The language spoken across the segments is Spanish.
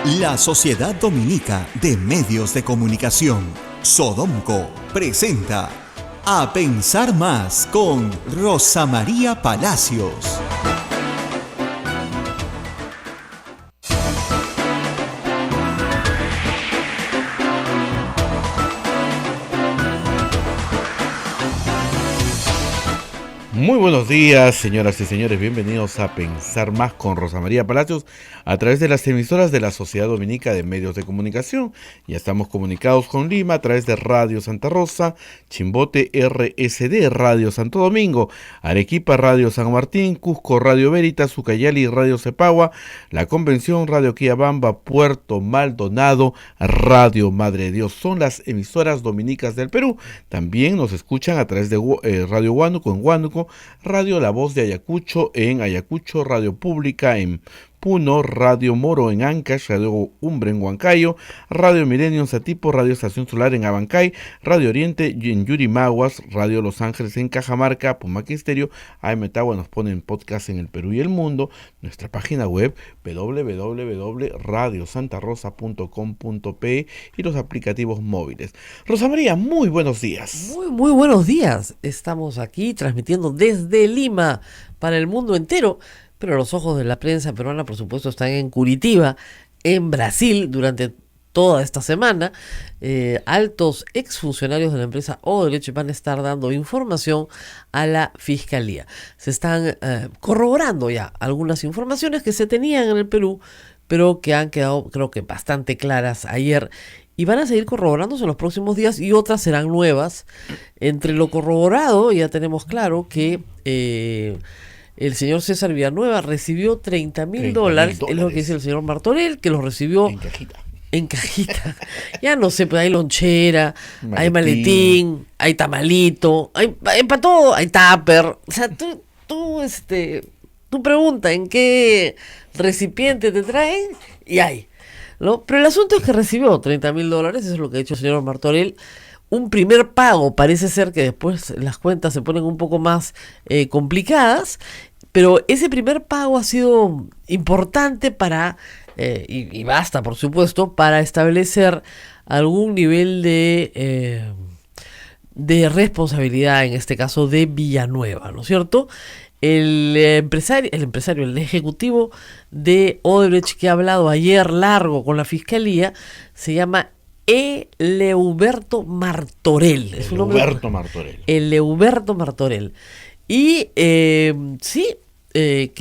La Sociedad Dominica de Medios de Comunicación, Sodomco, presenta A Pensar Más con Rosa María Palacios. Muy buenos días, señoras y señores, bienvenidos a Pensar Más con Rosa María Palacios a través de las emisoras de la Sociedad Dominica de Medios de Comunicación. Ya estamos comunicados con Lima a través de Radio Santa Rosa, Chimbote RSD, Radio Santo Domingo, Arequipa, Radio San Martín, Cusco, Radio Veritas, Ucayali, Radio Cepagua, La Convención, Radio Quillabamba, Puerto Maldonado, Radio Madre de Dios. Son las emisoras dominicas del Perú. También nos escuchan a través de Radio Huánuco en Huánuco, Radio La Voz de Ayacucho en Ayacucho, Radio Pública en Puno, Radio Moro en Ancash, Radio Umbre en Huancayo, Radio Milenio en Satipo, Radio Estación Solar en Abancay, Radio Oriente en Yurimaguas, Radio Los Ángeles en Cajamarca, Pumaquí Estéreo, AM Tagua nos ponen podcast en el Perú y el mundo, nuestra página web www.radiosantarosa.com.pe y los aplicativos móviles. Rosa María, muy buenos días. Muy buenos días. Estamos aquí transmitiendo desde Lima para el mundo entero. Pero los ojos de la prensa peruana, por supuesto, están en Curitiba, en Brasil, durante toda esta semana. Altos exfuncionarios de la empresa Odebrecht van a estar dando información a la Fiscalía. Se están corroborando ya algunas informaciones que se tenían en el Perú, pero que han quedado, creo que, bastante claras ayer. Y van a seguir corroborándose en los próximos días y otras serán nuevas. Entre lo corroborado ya tenemos claro que el señor César Villanueva recibió $30,000, es lo que dice el señor Martorell, que los recibió en cajita. Ya no sé, pues hay lonchera, hay maletín, hay tamalito, hay para todo, hay tupper. O sea, tú pregunta en qué recipiente te traen y hay, ¿no? Pero el asunto es que recibió $30,000, eso es lo que ha dicho el señor Martorell. Un primer pago, parece ser que después las cuentas se ponen un poco más complicadas, pero ese primer pago ha sido importante para, y basta por supuesto, para establecer algún nivel de responsabilidad, en este caso de Villanueva, ¿no es cierto? El ejecutivo de Odebrecht, que ha hablado ayer largo con la Fiscalía, se llama Eleuberto Martorell. Eleuberto Martorell. Y que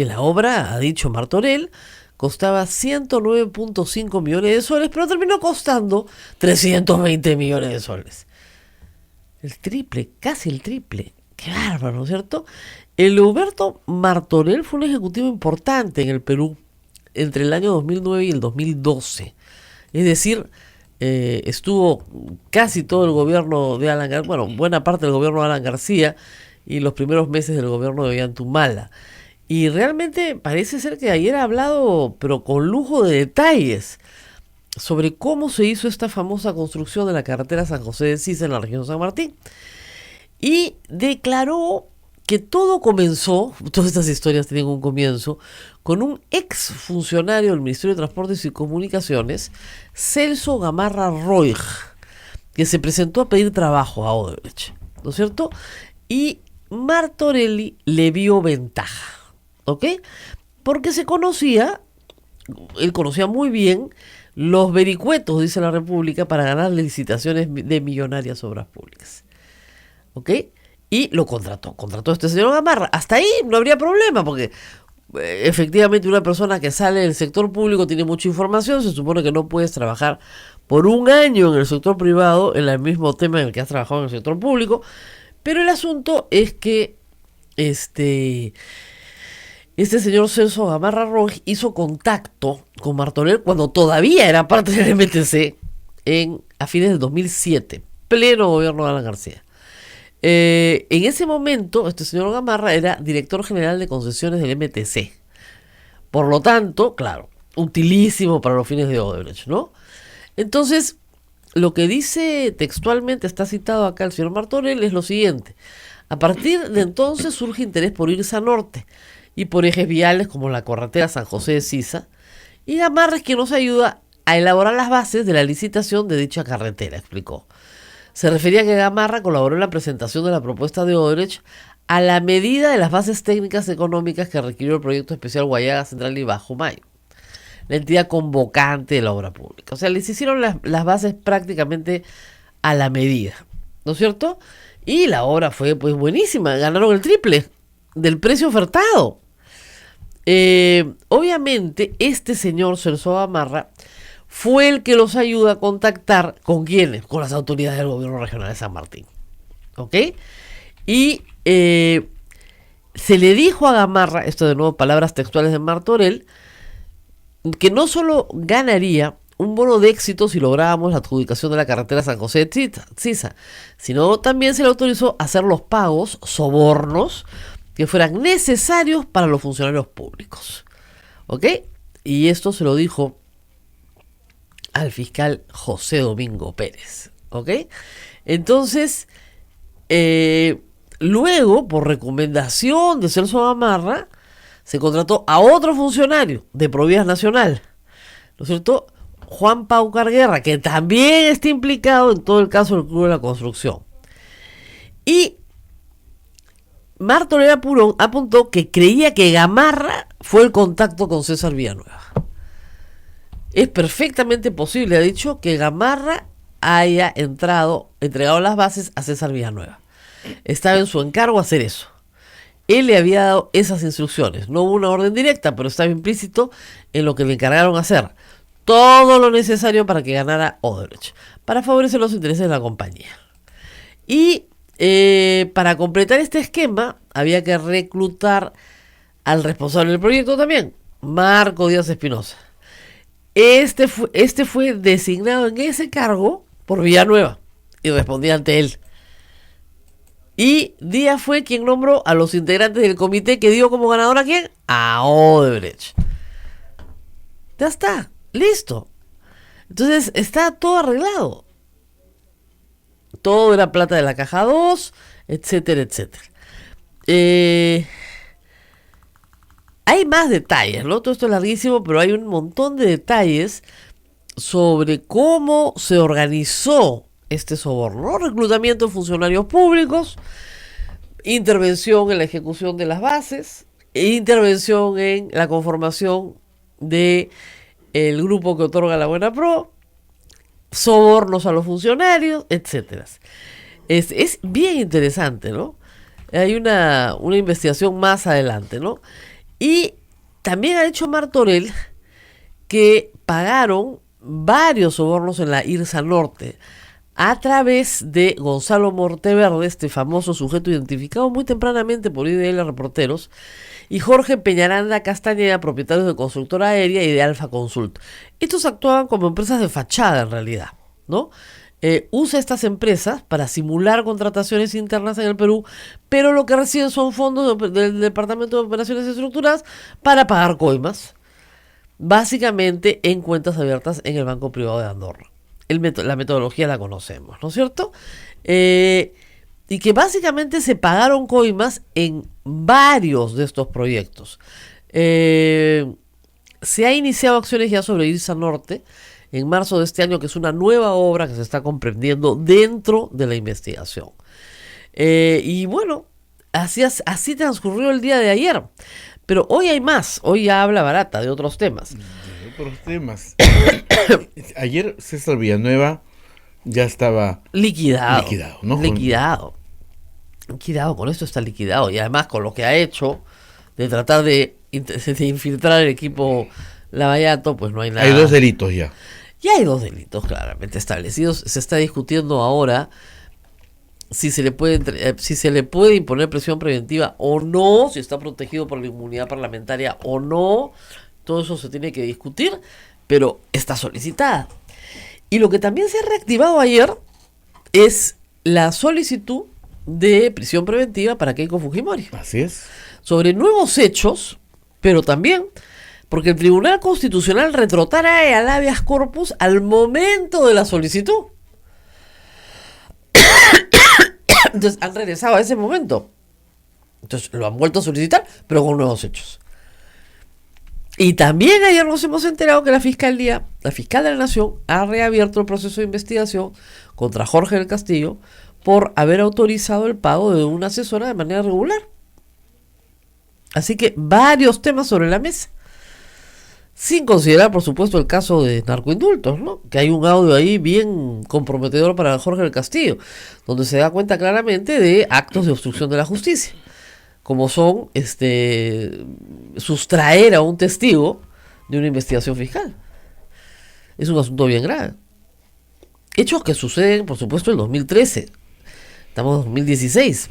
la obra, ha dicho Martorell, costaba 109.5 millones de soles, pero terminó costando 320 millones de soles. El triple, casi el triple. Qué bárbaro, ¿no es cierto? Eleuberto Martorell fue un ejecutivo importante en el Perú entre el año 2009 y el 2012. Es decir, estuvo casi todo el gobierno de Alan García, bueno, buena parte del gobierno de Alan García y los primeros meses del gobierno de Ollantumala. Y realmente parece ser que ayer ha hablado, pero con lujo de detalles, sobre cómo se hizo esta famosa construcción de la carretera San José de Sisa en la región de San Martín. Y declaró que todo comenzó, todas estas historias tienen un comienzo, con un ex funcionario del Ministerio de Transportes y Comunicaciones, Celso Gamarra Roig, que se presentó a pedir trabajo a Odebrecht, ¿no es cierto? Y Martorell le vio ventaja, ¿ok? Porque él conocía muy bien los vericuetos, dice la República, para ganar licitaciones de millonarias obras públicas, ¿ok? Y lo contrató a este señor Gamarra. Hasta ahí no habría problema, porque efectivamente una persona que sale del sector público tiene mucha información, se supone que no puedes trabajar por un año en el sector privado en el mismo tema en el que has trabajado en el sector público, pero el asunto es que este señor Celso Gamarra Roig hizo contacto con Martorell cuando todavía era parte del MTC a fines del 2007, pleno gobierno de Alan García. En ese momento, este señor Gamarra era director general de concesiones del MTC. Por lo tanto, claro, utilísimo para los fines de Odebrecht, ¿no? Entonces, lo que dice textualmente, está citado acá el señor Martorell, es lo siguiente. A partir de entonces surge interés por irse a norte y por ejes viales como la carretera San José de Sisa, y Gamarra es quien nos ayuda a elaborar las bases de la licitación de dicha carretera, explicó. Se refería a que Gamarra colaboró en la presentación de la propuesta de Odebrecht a la medida de las bases técnicas económicas que requirió el proyecto especial Guayaga Central y Bajo Mayo, la entidad convocante de la obra pública. O sea, les hicieron las bases prácticamente a la medida, ¿no es cierto? Y la obra fue pues buenísima, ganaron el triple del precio ofertado. Obviamente, este señor Celso Gamarra fue el que los ayuda a contactar ¿con quiénes? Con las autoridades del gobierno regional de San Martín. ¿Ok? Y se le dijo a Gamarra, esto de nuevo palabras textuales de Martorell, que no solo ganaría un bono de éxito si lográbamos la adjudicación de la carretera San José de Tziza, sino también se le autorizó hacer los pagos, sobornos, que fueran necesarios para los funcionarios públicos. ¿Ok? Y esto se lo dijo al fiscal José Domingo Pérez. ¿Ok? Entonces, luego, por recomendación de Celso Gamarra, se contrató a otro funcionario de Provías Nacional, ¿no es cierto? Juan Paucar Guerra, que también está implicado en todo el caso del Club de la Construcción. Y Martorell apuntó que creía que Gamarra fue el contacto con César Villanueva. Es perfectamente posible, ha dicho, que Gamarra haya entregado las bases a César Villanueva. Estaba en su encargo hacer eso. Él le había dado esas instrucciones. No hubo una orden directa, pero estaba implícito en lo que le encargaron hacer. Todo lo necesario para que ganara Odebrecht, para favorecer los intereses de la compañía. Y para completar este esquema, había que reclutar al responsable del proyecto también, Marco Díaz Espinosa. Este fue designado en ese cargo por Villanueva y respondía ante él. Y Díaz fue quien nombró a los integrantes del comité que dio como ganador a ¿quién? A Odebrecht. Ya está, listo. Entonces está todo arreglado. Todo era plata de la caja 2, etcétera, etcétera. Hay más detalles, ¿no? Todo esto es larguísimo, pero hay un montón de detalles sobre cómo se organizó este soborno. Reclutamiento de funcionarios públicos, intervención en la ejecución de las bases, intervención en la conformación de el grupo que otorga la Buena Pro, sobornos a los funcionarios, etcétera. Es bien interesante, ¿no? Hay una investigación más adelante, ¿no? Y también ha dicho Martorell que pagaron varios sobornos en la IRSA Norte a través de Gonzalo Monteverde, este famoso sujeto identificado muy tempranamente por IDL Reporteros, y Jorge Peñaranda Castañeda, propietarios de Constructora Aérea y de Alfa Consult. Estos actuaban como empresas de fachada en realidad, ¿no? Usa estas empresas para simular contrataciones internas en el Perú, pero lo que reciben son fondos del Departamento de Operaciones Estructuradas para pagar coimas, básicamente en cuentas abiertas en el Banco Privado de Andorra. La metodología la conocemos, ¿no es cierto? Y que básicamente se pagaron coimas en varios de estos proyectos. Se ha iniciado acciones ya sobre IRSA Norte en marzo de este año, que es una nueva obra que se está comprendiendo dentro de la investigación. Y bueno, así transcurrió el día de ayer. Pero hoy hay más, hoy ya habla Barata de otros temas. Ayer César Villanueva ya estaba liquidado, ¿no? Liquidado, con esto está liquidado. Y además con lo que ha hecho de tratar de infiltrar el equipo Lavallato, pues no hay nada. Hay 2 delitos ya. Ya hay 2 delitos claramente establecidos. Se está discutiendo ahora si se le puede imponer prisión preventiva o no, si está protegido por la inmunidad parlamentaria o no. Todo eso se tiene que discutir, pero está solicitada. Y lo que también se ha reactivado ayer es la solicitud de prisión preventiva para Keiko Fujimori. Así es. Sobre nuevos hechos, pero también porque el Tribunal Constitucional retrotrae al habeas corpus al momento de la solicitud. Entonces han regresado a ese momento. Entonces lo han vuelto a solicitar, pero con nuevos hechos. Y también ayer nos hemos enterado que la fiscal de la Nación, ha reabierto el proceso de investigación contra Jorge del Castillo por haber autorizado el pago de una asesora de manera regular. Así que varios temas sobre la mesa. Sin considerar, por supuesto, el caso de narcoindultos, ¿no? Que hay un audio ahí bien comprometedor para Jorge del Castillo, donde se da cuenta claramente de actos de obstrucción de la justicia, como son sustraer a un testigo de una investigación fiscal. Es un asunto bien grave. Hechos que suceden, por supuesto, en 2013. Estamos en 2016.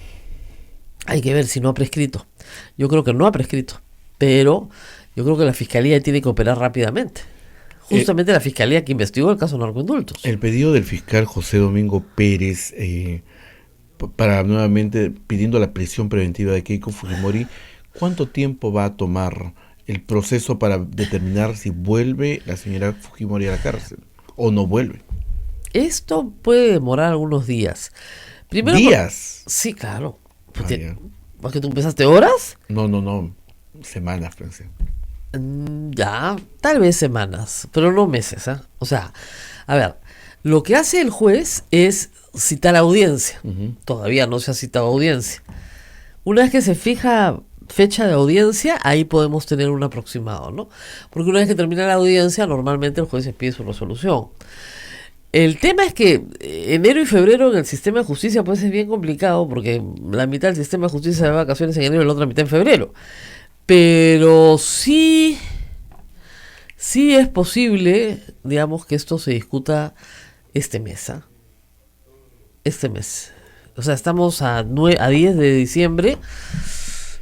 Hay que ver si no ha prescrito. Yo creo que no ha prescrito, pero yo creo que la fiscalía tiene que operar rápidamente. Justamente la fiscalía que investigó el caso de narcoindultos. El pedido del fiscal José Domingo Pérez para nuevamente pidiendo la prisión preventiva de Keiko Fujimori, ¿cuánto tiempo va a tomar el proceso para determinar si vuelve la señora Fujimori a la cárcel o no vuelve? Esto puede demorar algunos días. Primero, ¿Días? Sí, claro. Ya. ¿Porque tú empezaste horas? No. Semanas, pensé. Ya, tal vez semanas, pero no meses, ¿eh? O sea, a ver, lo que hace el juez es citar audiencia. Todavía no se ha citado audiencia. Una vez que se fija fecha de audiencia, ahí podemos tener un aproximado, ¿no? Porque una vez que termina la audiencia, normalmente el juez pide su resolución. El tema es que enero y febrero en el sistema de justicia pues es bien complicado, porque la mitad del sistema de justicia se va de vacaciones en enero y la otra mitad en febrero. Pero sí es posible, digamos, que esto se discuta este mes. Este mes. O sea, estamos a 10 de diciembre.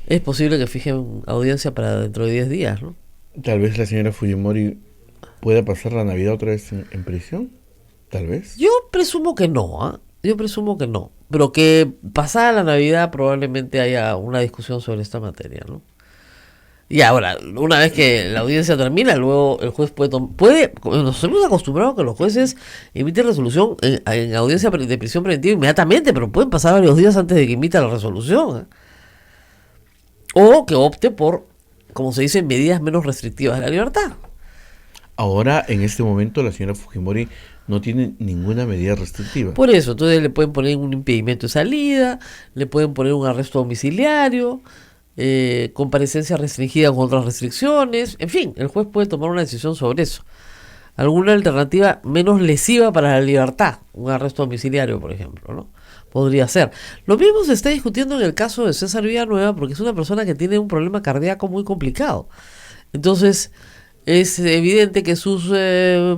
Es posible que fijen audiencia para dentro de 10 días, ¿no? Tal vez la señora Fujimori pueda pasar la Navidad otra vez en prisión. Tal vez. Yo presumo que no, Yo presumo que no. Pero que pasada la Navidad probablemente haya una discusión sobre esta materia, ¿no? Y ahora, una vez que la audiencia termina, luego el juez puede nos hemos acostumbrado a que los jueces emiten resolución en audiencia de prisión preventiva inmediatamente, pero pueden pasar varios días antes de que emita la resolución. O que opte por, como se dice, medidas menos restrictivas de la libertad. Ahora, en este momento, la señora Fujimori no tiene ninguna medida restrictiva. Por eso, entonces le pueden poner un impedimento de salida, le pueden poner un arresto domiciliario, comparecencia restringida con otras restricciones, en fin, el juez puede tomar una decisión sobre eso. Alguna alternativa menos lesiva para la libertad, un arresto domiciliario, por ejemplo, ¿no? Podría ser. Lo mismo se está discutiendo en el caso de César Villanueva, porque es una persona que tiene un problema cardíaco muy complicado. Entonces, es evidente que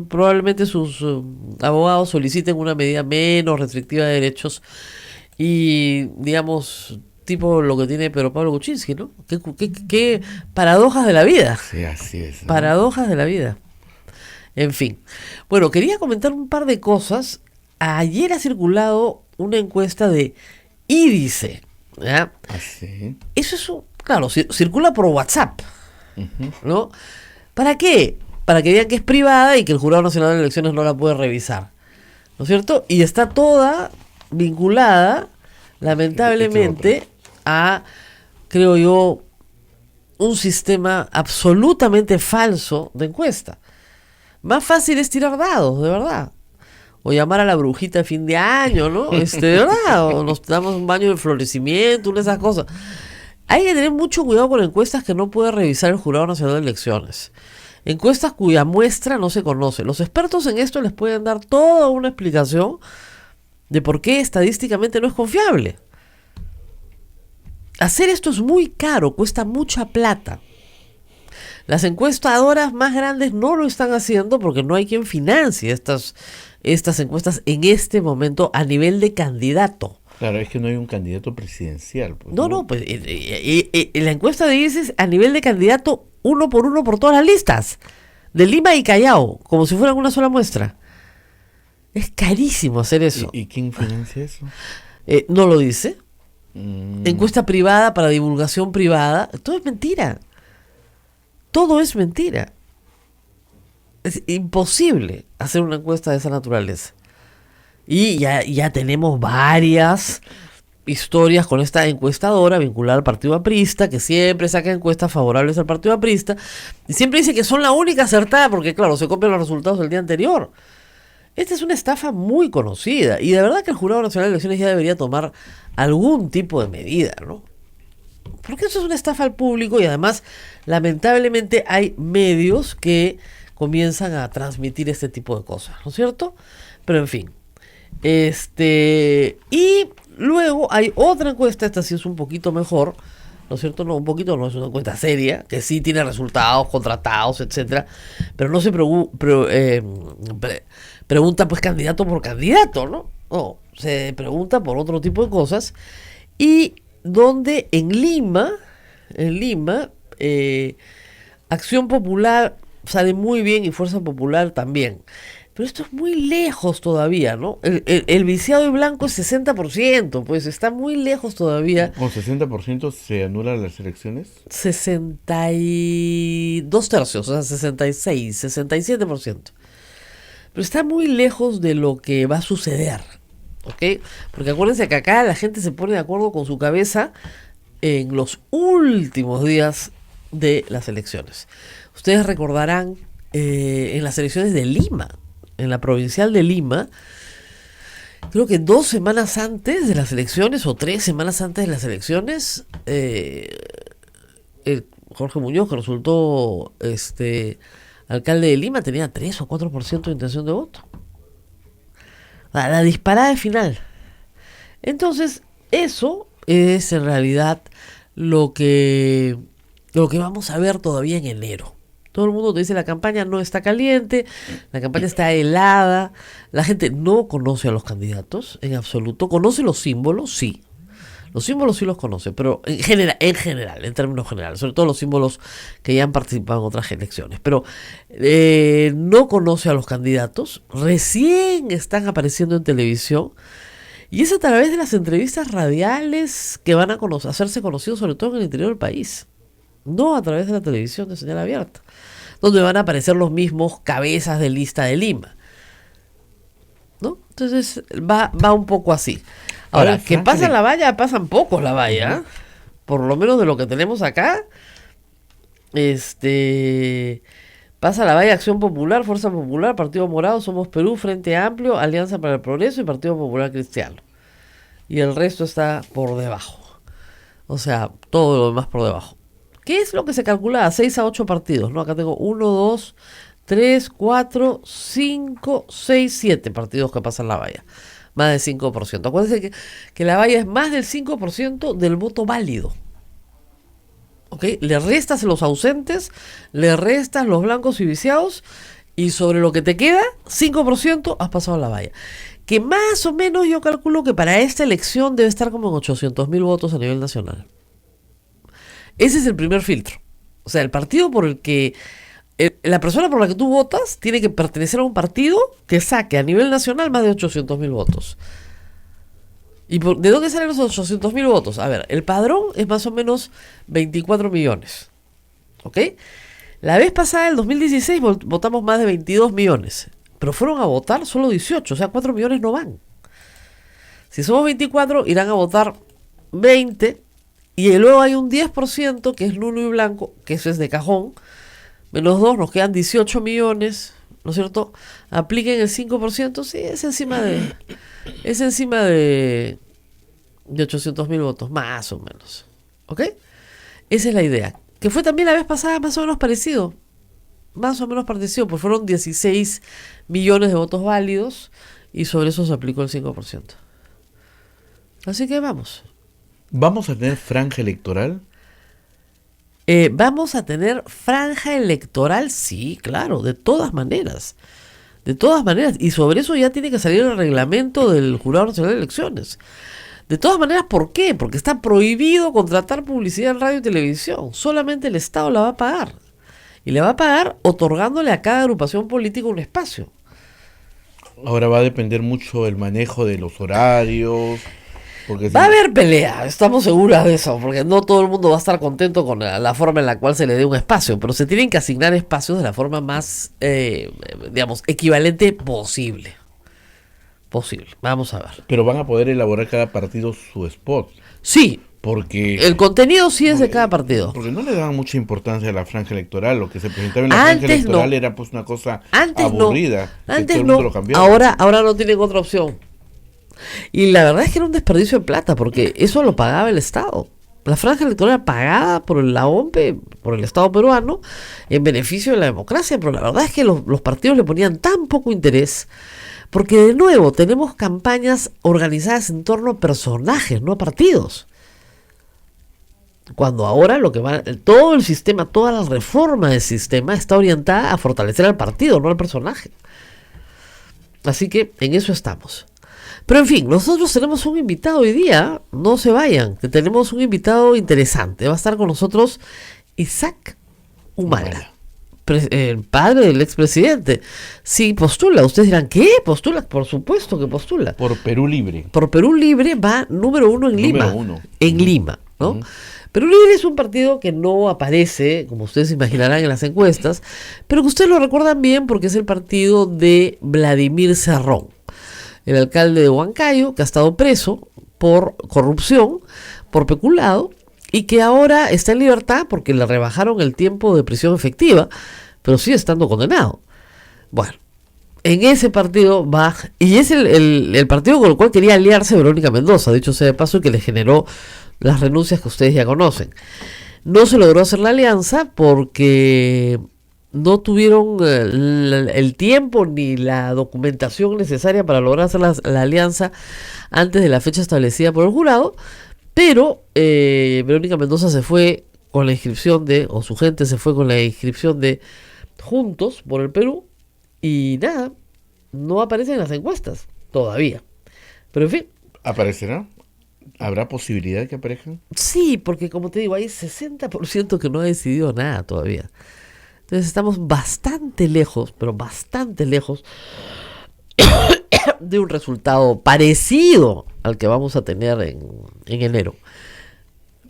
probablemente sus abogados soliciten una medida menos restrictiva de derechos y, digamos, tipo lo que tiene Pedro Pablo Kuczynski, ¿no? ¿Qué paradojas de la vida? Sí, así es, ¿no? Paradojas de la vida. En fin. Bueno, quería comentar un par de cosas. Ayer ha circulado una encuesta de Ídice, ¿ya? Así. Eso es claro, circula por WhatsApp, ¿no? ¿Para qué? Para que vean que es privada y que el Jurado Nacional de Elecciones no la puede revisar, ¿no es cierto? Y está toda vinculada, lamentablemente, a, creo yo, un sistema absolutamente falso de encuesta. Más fácil es tirar dados, de verdad. O llamar a la brujita de fin de año, ¿no? De verdad. O nos damos un baño de florecimiento, una de esas cosas. Hay que tener mucho cuidado con encuestas que no puede revisar el Jurado Nacional de Elecciones. Encuestas cuya muestra no se conoce. Los expertos en esto les pueden dar toda una explicación de por qué estadísticamente no es confiable. Hacer esto es muy caro, cuesta mucha plata. Las encuestadoras más grandes no lo están haciendo porque no hay quien financie estas encuestas en este momento a nivel de candidato. Claro, es que no hay un candidato presidencial. Pues, no, pues la encuesta de ICES a nivel de candidato uno por todas las listas, de Lima y Callao, como si fueran una sola muestra. Es carísimo hacer eso. ¿Y quién financia eso? No lo dice. Encuesta privada para divulgación privada. Todo es mentira. Todo es mentira. Es imposible hacer una encuesta de esa naturaleza. Y ya tenemos varias historias con esta encuestadora vinculada al partido aprista, que siempre saca encuestas favorables al partido aprista, y siempre dice que son la única acertada, porque claro, se copian los resultados del día anterior. Esta es una estafa muy conocida, y de verdad que el Jurado Nacional de Elecciones ya debería tomar algún tipo de medida, ¿no? Porque eso es una estafa al público, y además, lamentablemente, hay medios que comienzan a transmitir este tipo de cosas, ¿no es cierto? Pero en fin. Y luego hay otra encuesta, esta sí es un poquito mejor, ¿no es cierto? No, un poquito no, es una encuesta seria, que sí tiene resultados contratados, etcétera, pero no se pregunta pues candidato por candidato, ¿no? No, se pregunta por otro tipo de cosas, y donde en Lima, Acción Popular sale muy bien y Fuerza Popular también. Pero esto es muy lejos todavía, ¿no? El viciado y blanco es 60%, pues está muy lejos todavía. ¿Con 60% se anulan las elecciones? 62 tercios, o sea, 66, 67%. Pero está muy lejos de lo que va a suceder, ¿ok? Porque acuérdense que acá la gente se pone de acuerdo con su cabeza en los últimos días de las elecciones. Ustedes recordarán en las elecciones de Lima, en la provincial de Lima, creo que 2 semanas antes de las elecciones o 3 semanas antes de las elecciones, Jorge Muñoz, que resultó alcalde de Lima, tenía 3 o 4% de intención de voto. La disparada de final. Entonces, eso es en realidad lo que vamos a ver todavía en enero. Todo el mundo te dice la campaña no está caliente, la campaña está helada, la gente no conoce a los candidatos en absoluto, conoce los símbolos, sí. Los símbolos sí los conoce, pero en general, en términos generales, sobre todo los símbolos que ya han participado en otras elecciones. Pero no conoce a los candidatos, recién están apareciendo en televisión, y es a través de las entrevistas radiales que van a hacerse conocidos, sobre todo en el interior del país. No a través de la televisión de señal abierta, donde van a aparecer los mismos cabezas de lista de Lima, ¿no? Entonces va un poco así. Ahora, que pasa la valla, pasan pocos la valla, ¿eh? Por lo menos de lo que tenemos acá. Pasa la valla Acción Popular, Fuerza Popular, Partido Morado, Somos Perú, Frente Amplio, Alianza para el Progreso y Partido Popular Cristiano. Y el resto está por debajo. O sea, todo lo demás por debajo. ¿Qué es lo que se calcula? 6 a 8 partidos, ¿no? Acá tengo 1, 2, 3, 4, 5, 6, 7 partidos que pasan la valla. Más del 5%. Acuérdense que la valla es más del 5% del voto válido. ¿Ok? Le restas los ausentes, le restas los blancos y viciados, y sobre lo que te queda, 5% has pasado la valla. Que más o menos yo calculo que para esta elección debe estar como en 800.000 votos a nivel nacional. Ese es el primer filtro. O sea, el partido por el que... la persona por la que tú votas tiene que pertenecer a un partido que saque a nivel nacional más de 800.000 votos. ¿Y de dónde salen los 800.000 votos? A ver, el padrón es más o menos 24 millones. ¿Ok? La vez pasada, el 2016, votamos más de 22 millones. Pero fueron a votar solo 18, o sea, 4 millones no van. Si somos 24, irán a votar 20. Y luego hay un 10% que es nulo y blanco, que eso es de cajón. Menos 2, nos quedan 18 millones, ¿no es cierto? Apliquen el 5%, sí, es encima de 800.000 votos, más o menos. ¿Ok? Esa es la idea. Que fue también la vez pasada más o menos parecido. Más o menos parecido, pues fueron 16 millones de votos válidos y sobre eso se aplicó el 5%. Así que vamos. ¿Vamos a tener franja electoral? Vamos a tener franja electoral, sí, claro, de todas maneras. De todas maneras. Y sobre eso ya tiene que salir el reglamento del Jurado Nacional de Elecciones. De todas maneras, ¿por qué? Porque está prohibido contratar publicidad en radio y televisión. Solamente el Estado la va a pagar. Y le va a pagar otorgándole a cada agrupación política un espacio. Ahora va a depender mucho el manejo de los horarios. Va a haber pelea, estamos seguros de eso, porque no todo el mundo va a estar contento con la forma en la cual se le dé un espacio, pero se tienen que asignar espacios de la forma más, digamos, equivalente posible. posible. Vamos a ver. Pero van a poder elaborar cada partido su spot. Sí, Porque el contenido sí es de cada partido. Porque no le daban mucha importancia a la franja electoral. Lo que se presentaba en la Antes franja electoral no. era pues una cosa Antes aburrida. no. que Antes todo el mundo no. lo cambiaba. Ahora no tienen otra opción. Y la verdad es que era un desperdicio de plata, porque eso lo pagaba el Estado. La franja electoral pagada por la OMPE, por el Estado peruano, en beneficio de la democracia. Pero la verdad es que los partidos le ponían tan poco interés, porque de nuevo tenemos campañas organizadas en torno a personajes, no a partidos. Cuando ahora lo que va, todo el sistema, toda la reforma del sistema está orientada a fortalecer al partido, no al personaje. Así que en eso estamos. Pero en fin, nosotros tenemos un invitado hoy día, no se vayan, que tenemos un invitado interesante. Va a estar con nosotros Isaac Humala, el padre del expresidente. Sí, postula. Ustedes dirán, ¿qué? ¿Postula? Por supuesto que postula. Por Perú Libre. Por Perú Libre va número 1 en Lima. Número 1. En Lima, ¿no? Perú Libre es un partido que no aparece, como ustedes imaginarán, en las encuestas, pero que ustedes lo recuerdan bien porque es el partido de Vladimir Cerrón, el alcalde de Huancayo, que ha estado preso por corrupción, por peculado, y que ahora está en libertad porque le rebajaron el tiempo de prisión efectiva, pero sigue estando condenado. Bueno, en ese partido va, y es el partido con el cual quería aliarse Verónica Mendoza, dicho sea de paso, y que le generó las renuncias que ustedes ya conocen. No se logró hacer la alianza porque no tuvieron el tiempo ni la documentación necesaria para lograr hacer la alianza antes de la fecha establecida por el jurado, pero Verónica Mendoza se fue con la inscripción o su gente se fue con la inscripción de Juntos por el Perú, y nada, no aparece en las encuestas todavía. Pero en fin. ¿Aparecerá? ¿Habrá posibilidad de que aparezcan? Sí, porque como te digo, hay 60% que no ha decidido nada todavía. Entonces estamos bastante lejos, pero bastante lejos de un resultado parecido al que vamos a tener en enero.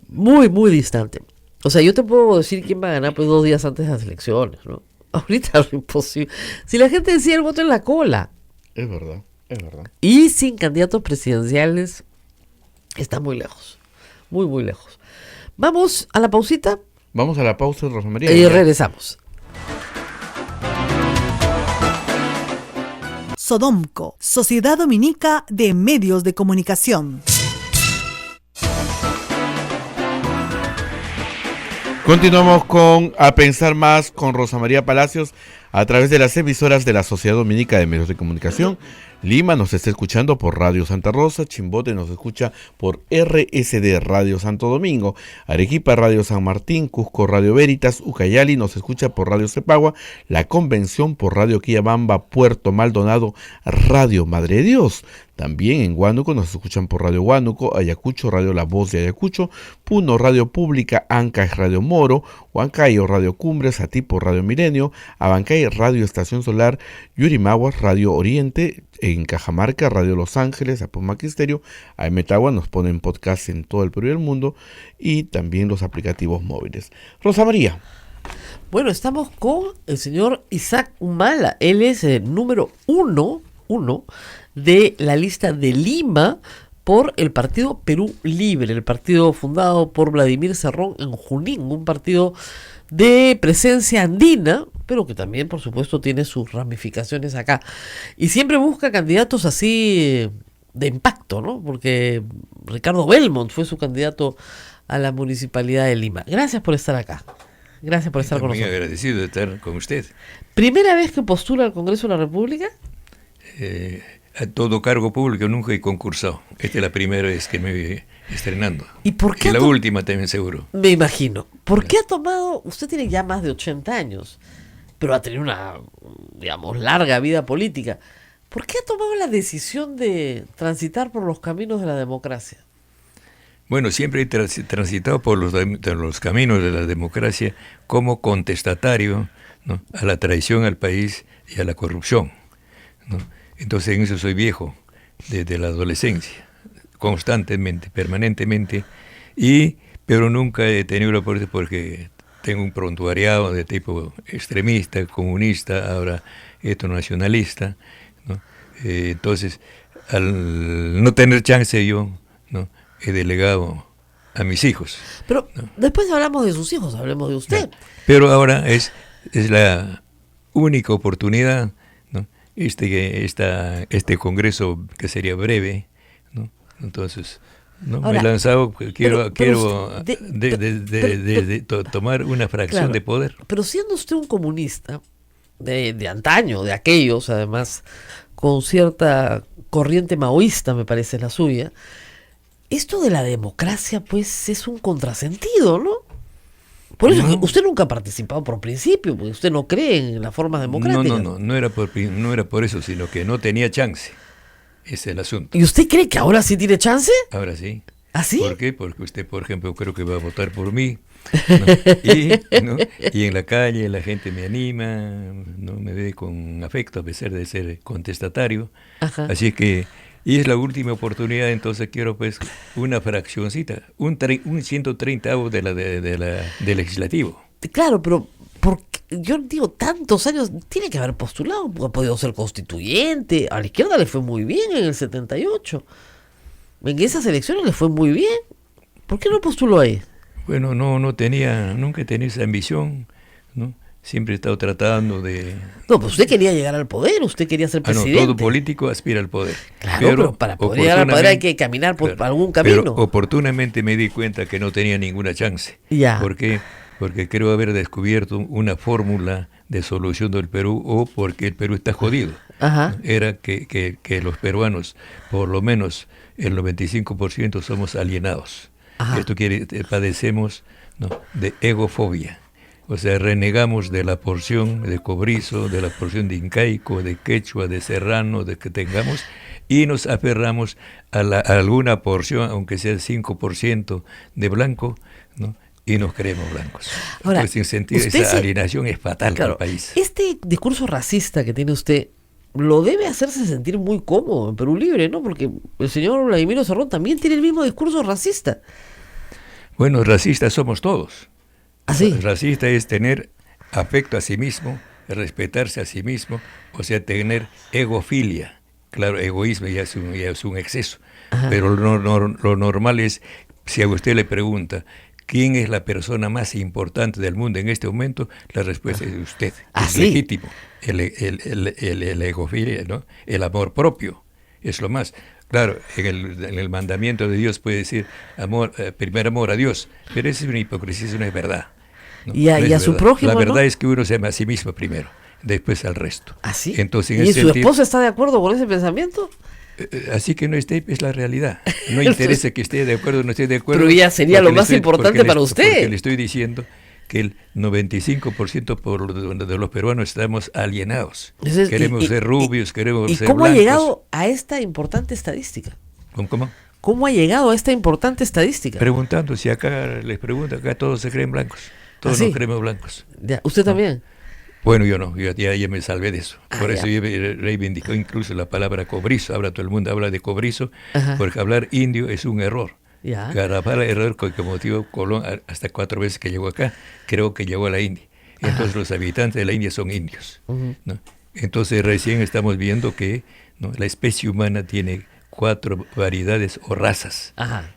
Muy, muy distante. O sea, yo te puedo decir quién va a ganar pues 2 días antes de las elecciones, ¿no? Ahorita es imposible. Si la gente decide el voto en la cola. Es verdad, es verdad. Y sin candidatos presidenciales, está muy lejos. Muy, muy lejos. Vamos a la pausita. Vamos a la pausa, Rosa María. Y regresamos. Sodomco, Sociedad Dominica de Medios de Comunicación. Continuamos con A Pensar Más con Rosa María Palacios a través de las emisoras de la Sociedad Dominica de Medios de Comunicación. Lima nos está escuchando por Radio Santa Rosa, Chimbote nos escucha por RSD Radio Santo Domingo, Arequipa Radio San Martín, Cusco Radio Veritas, Ucayali nos escucha por Radio Cepagua, La Convención por Radio Quillabamba, Puerto Maldonado, Radio Madre de Dios. También en Huánuco nos escuchan por Radio Huánuco, Ayacucho Radio La Voz de Ayacucho, Puno Radio Pública, Ancash Radio Moro, Huancayo Radio Cumbres, Atipo Radio Milenio, Abancay Radio Estación Solar, Yurimaguas Radio Oriente, en Cajamarca Radio Los Ángeles, Apumac Estéreo, Metagua nos ponen podcast en todo el Perú y el mundo y también los aplicativos móviles. Rosa María. Bueno, estamos con el señor Isaac Humala. Él es el número uno de la lista de Lima por el partido Perú Libre, el partido fundado por Vladimir Cerrón en Junín, un partido de presencia andina, pero que también, por supuesto, tiene sus ramificaciones acá. Y siempre busca candidatos así de impacto, ¿no? Porque Ricardo Belmont fue su candidato a la Municipalidad de Lima. Gracias por estar acá. Gracias por estar con nosotros. Muy agradecido de estar con usted. ¿Primera vez que postula al Congreso de la República? A todo cargo público nunca he concursado. Esta es la primera vez que me voy estrenando. ¿Y por qué? Y la última también seguro. Me imagino. ¿Por qué ha tomado? Usted tiene ya más de 80 años, pero ha tenido una, digamos, larga vida política. ¿Por qué ha tomado la decisión de transitar por los caminos de la democracia? Bueno, siempre he transitado por los caminos de la democracia como contestatario, ¿no?, a la traición al país y a la corrupción, ¿no? Entonces en eso soy viejo, desde la adolescencia, constantemente, permanentemente, pero nunca he tenido la oportunidad porque tengo un prontuariado de tipo extremista, comunista, ahora etnonacionalista, ¿no? Entonces al no tener chance yo, ¿no?, he delegado a mis hijos. Pero después hablamos de sus hijos, hablemos de usted. Pero ahora es la única oportunidad, ¿no?, este congreso que sería breve, ¿no? Entonces, ¿no?, Ahora, me he lanzado, quiero pero tomar una fracción claro, de poder. Pero siendo usted un comunista de antaño, de aquellos, además, con cierta corriente maoísta, me parece la suya, esto de la democracia, pues, es un contrasentido, ¿no? Por eso No. que usted nunca ha participado por principio, porque usted no cree en las formas democráticas. No era por eso, sino que no tenía chance. Ese es el asunto. ¿Y usted cree que ahora sí tiene chance? Ahora sí. ¿Ah, sí? ¿Por qué? Porque usted, por ejemplo, creo que va a votar por mí, ¿no? ¿No? Y en la calle la gente me anima, ¿no?, me ve con afecto a pesar de ser contestatario. Ajá. Así que, y es la última oportunidad, entonces quiero pues una fraccioncita, un 130avo del legislativo. Claro, pero porque yo digo, tantos años, tiene que haber postulado, porque ha podido ser constituyente. A la izquierda le fue muy bien en el 78. En esas elecciones le fue muy bien. ¿Por qué no postuló ahí? Bueno, nunca he tenido esa ambición, ¿no? Siempre he estado tratando de... No, pues usted quería llegar al poder, usted quería ser presidente. todo político aspira al poder. Claro, pero para poder llegar al poder hay que oportunamente- caminar por Claro, algún pero camino. oportunamente me di cuenta que no tenía ninguna chance. Ya. ¿Por qué? Porque creo haber descubierto una fórmula de solución del Perú, o porque el Perú está jodido. Ajá. Era que los peruanos, por lo menos el 95%, somos alienados. Ajá. Esto padecemos, ¿no?, de egofobia. O sea, renegamos de la porción de cobrizo, de la porción de incaico, de quechua, de serrano, de que tengamos, y nos aferramos a alguna porción, aunque sea el 5% de blanco, ¿no?, y nos creemos blancos. Ahora, Entonces, sin sentido, usted esa alienación es fatal Claro, para el país. este discurso racista que tiene usted lo debe hacerse sentir muy cómodo en Perú Libre, ¿no? Porque el señor Vladimiro Cerrón también tiene el mismo discurso racista. Bueno, racistas somos todos. Así. Racista es tener afecto a sí mismo, respetarse a sí mismo, o sea, tener egofilia. Claro, egoísmo ya es un exceso. Ajá. Pero lo normal es, si a usted le pregunta, ¿quién es la persona más importante del mundo en este momento? La respuesta es usted. Ah, es sí. legítimo. El egofilia, ¿no?, el amor propio, es lo más. Claro, en el mandamiento de Dios puede decir primer amor a Dios, pero eso es una hipocresía, eso no es verdad. ¿no? Y a No es su verdad. prójimo, La verdad ¿no? es que uno se ama a sí mismo primero, después al resto. ¿Así? Entonces, en ¿Y ese su sentido, esposa está de acuerdo con ese pensamiento? así que no esté, es la realidad. No interesa que esté de acuerdo o no esté de acuerdo. Pero ya sería porque lo más importante porque para usted. Porque le estoy diciendo que el 95% de los peruanos estamos alienados. Entonces, Queremos ser rubios, queremos ¿Y ser cómo ha blancos. llegado a esta importante estadística? ¿Cómo? ¿Cómo ha llegado a esta importante estadística? Preguntando, si acá les pregunto, acá todos se creen blancos. Todos ¿Ah, sí? nos creemos blancos. Ya, ¿usted también? Bueno, yo no, ya me salvé de eso. Ah, Por eso ya. yo reivindicó incluso la palabra cobrizo. Ahora todo el mundo habla de cobrizo, Ajá. porque hablar indio es un error. Ya. Garrafal error que motivó Colón hasta 4 veces que llegó acá, creo que llegó a la India. Entonces los habitantes de la India son indios. Ujú. ¿no? Entonces recién estamos viendo que, ¿no?, la especie humana tiene 4 variedades o razas: Ajá.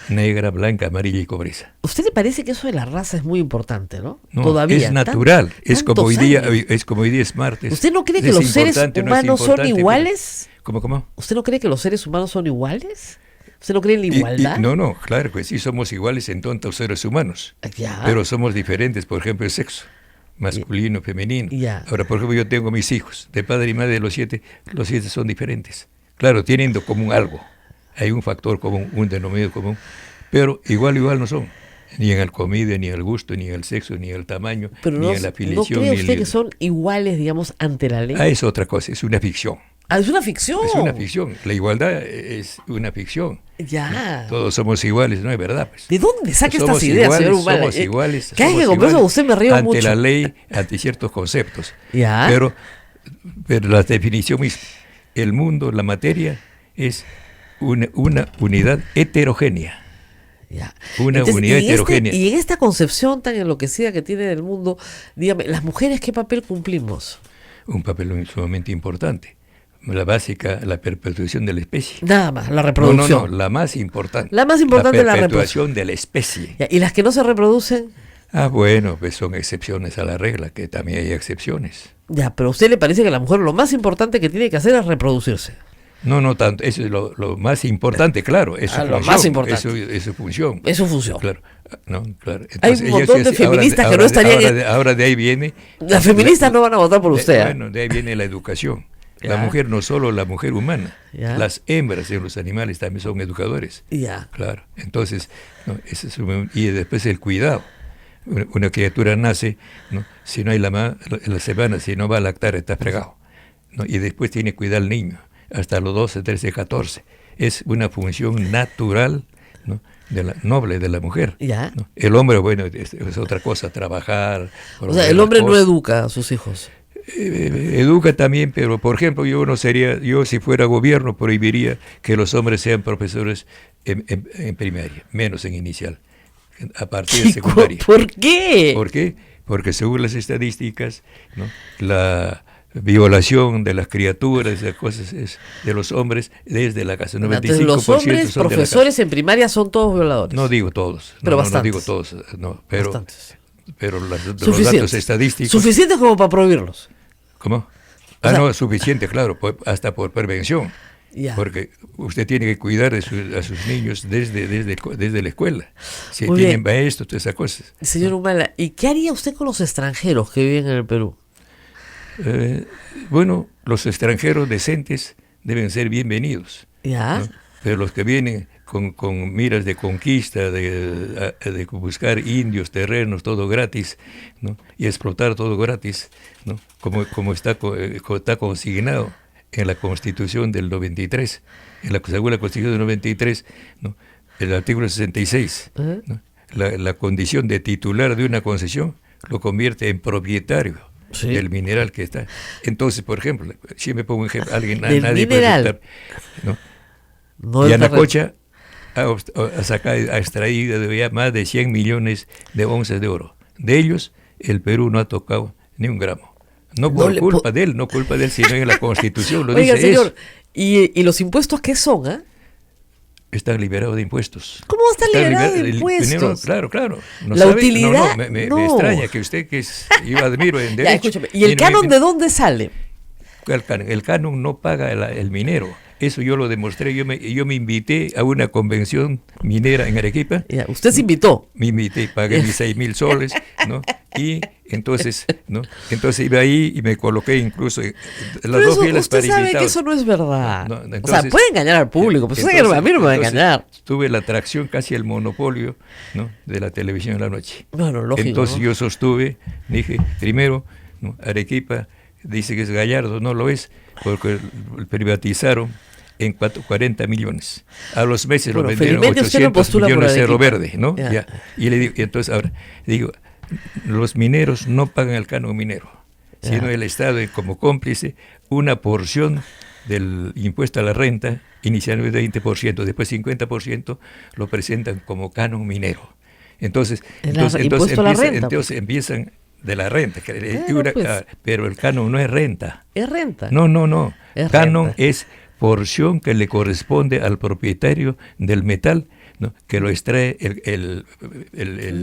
negra, blanca, amarilla y cobriza. ¿Usted le parece que eso de la raza es muy importante, no? No, Todavía. es natural, es como hoy tantos día, años. es martes. ¿Usted no cree que Es los seres importante, no es humanos son importante, iguales? ¿Cómo? ¿Usted no cree que los seres humanos son iguales? ¿Usted no cree en la igualdad? No, claro que sí, somos iguales en tantos seres humanos. Ya. Pero somos diferentes, por ejemplo, el sexo, masculino, femenino. Ya. Ahora, por ejemplo, yo tengo mis hijos, de padre y madre, los 7 son diferentes. Claro, tienen en común algo. Hay un factor común, un denominador común, pero igual no son. Ni en el comida, ni en el gusto, ni en el sexo, ni en el tamaño, Pero ni no, en la ¿no afiliación. cree ni usted el... que son iguales, digamos, ante la ley? Es otra cosa, es una ficción. Ah, es una ficción. Es una ficción. La igualdad es una ficción. Ya. Todos somos iguales, no es verdad. Pues. ¿De dónde saca Somos estas ideas, iguales, señor Humala? Somos iguales. Cada vez que somos converso con iguales usted me río ante mucho. la ley, ante ciertos conceptos. Ya. Pero la definición misma, el mundo, la materia, es una unidad heterogénea. Ya. Una unidad heterogénea. Y en esta concepción tan enloquecida que tiene del mundo, dígame, ¿las mujeres qué papel cumplimos? Un papel sumamente importante. la básica, la perpetuación de la especie. Nada más, la reproducción. No, la más importante. La más importante es la perpetuación de la especie. Ya, ¿y las que no se reproducen? Bueno, pues son excepciones a la regla, que también hay excepciones. Ya, pero a usted le parece que la mujer lo más importante que tiene que hacer es reproducirse. No tanto, eso es lo más importante, claro, es su lo función, más importante. es su función. Es su función. Claro, no, claro. Hay un montón de feministas que no estarían... Ahora de ahí viene... Las feministas no van a votar por usted. Bueno, de ahí viene la educación. Ya. La mujer, no solo la mujer humana, Ya. las hembras de los animales también son educadores. Ya. Claro, entonces, y después el cuidado. Una criatura nace, ¿no? Si no hay la semana, si no va a lactar, está fregado, ¿no? Y después tiene que cuidar al niño, hasta los 12, 13, 14. Es una función natural, ¿no? Noble de la mujer. Ya. ¿No? El hombre, bueno, es otra cosa, trabajar. O sea, el hombre no educa a sus hijos. Educa también, pero por ejemplo, yo si fuera gobierno prohibiría que los hombres sean profesores en primaria, menos en inicial, a partir de secundaria. ¿Por qué? ¿Por qué? Porque según las estadísticas, ¿no? La violación de las criaturas, de cosas de los hombres desde la casa. 95% Entonces, los hombres son profesores en primaria son todos violadores. No digo todos, pero no bastantes. digo todos, no, pero Bastantes. Los datos estadísticos. Suficientes como para prohibirlos. ¿Cómo? O sea, No, es suficiente, claro, hasta por prevención. Ya. Porque usted tiene que cuidar a sus niños desde la escuela. Si Muy tienen bien. maestros, todas esas cosas. Señor Humala, ¿y qué haría usted con los extranjeros que viven en el Perú? Bueno, los extranjeros decentes deben ser bienvenidos, ¿Ya? ¿no? Pero los que vienen con miras de conquista, de buscar indios, terrenos, todo gratis, ¿no? Y explotar todo gratis, ¿no? Como está consignado en la Constitución del 93, según la Constitución del 93, ¿no? El artículo 66, Uh-huh. ¿no? La condición de titular de una concesión lo convierte en propietario. Sí. Del mineral que está. Entonces, por ejemplo, si me pongo un ejemplo, Del nadie mineral. puede aceptar, ¿no? No el Yanacocha ha extraído de ya más de 100 millones de onzas de oro. De ellos, el Perú no ha tocado ni un gramo. No por culpa de él, sino en la Constitución lo Oiga, dice señor, eso. ¿y los impuestos qué son? ¿Ah? Están liberados de impuestos. ¿Cómo está liberado de impuestos? Claro. No la sabe, utilidad. Me extraña que usted, yo admiro en derecho. Ya, escúchame, ¿y el canon de dónde sale? El canon no paga el minero. Eso yo lo demostré. Yo me invité a una convención minera en Arequipa. Ya, usted se invitó. Me invité, pagué mis 6,000 soles, ¿no? Y entonces iba ahí y me coloqué incluso en las Pero dos filas usted para sabe invitados. que eso no es verdad. No, o sea, entonces- puede engañar al público, pero a mí no me va a engañar. Tuve la atracción, casi el monopolio, ¿no? De la televisión en la noche. Bueno, lógico. Entonces ¿no? yo sostuve, dije, primero, ¿no? Arequipa dice que es Gallardo, no lo es, porque privatizaron en 40 millones. A los meses Bueno, lo vendieron felizmente usted no 800 postula por millones de Cerro Arequipa. Verde, ¿no? Ya. Ya. Y le digo, y entonces ahora, digo, los mineros no pagan el canon minero, sino el Estado como cómplice una porción del impuesto a la renta, inicialmente 20%, después 50% lo presentan como canon minero. Entonces impuesto a la renta, pues. empiezan de la renta, Pues. pero el canon no es renta. Es renta. No. Es Canon renta. es porción que le corresponde al propietario del metal, ¿no? Que lo extrae el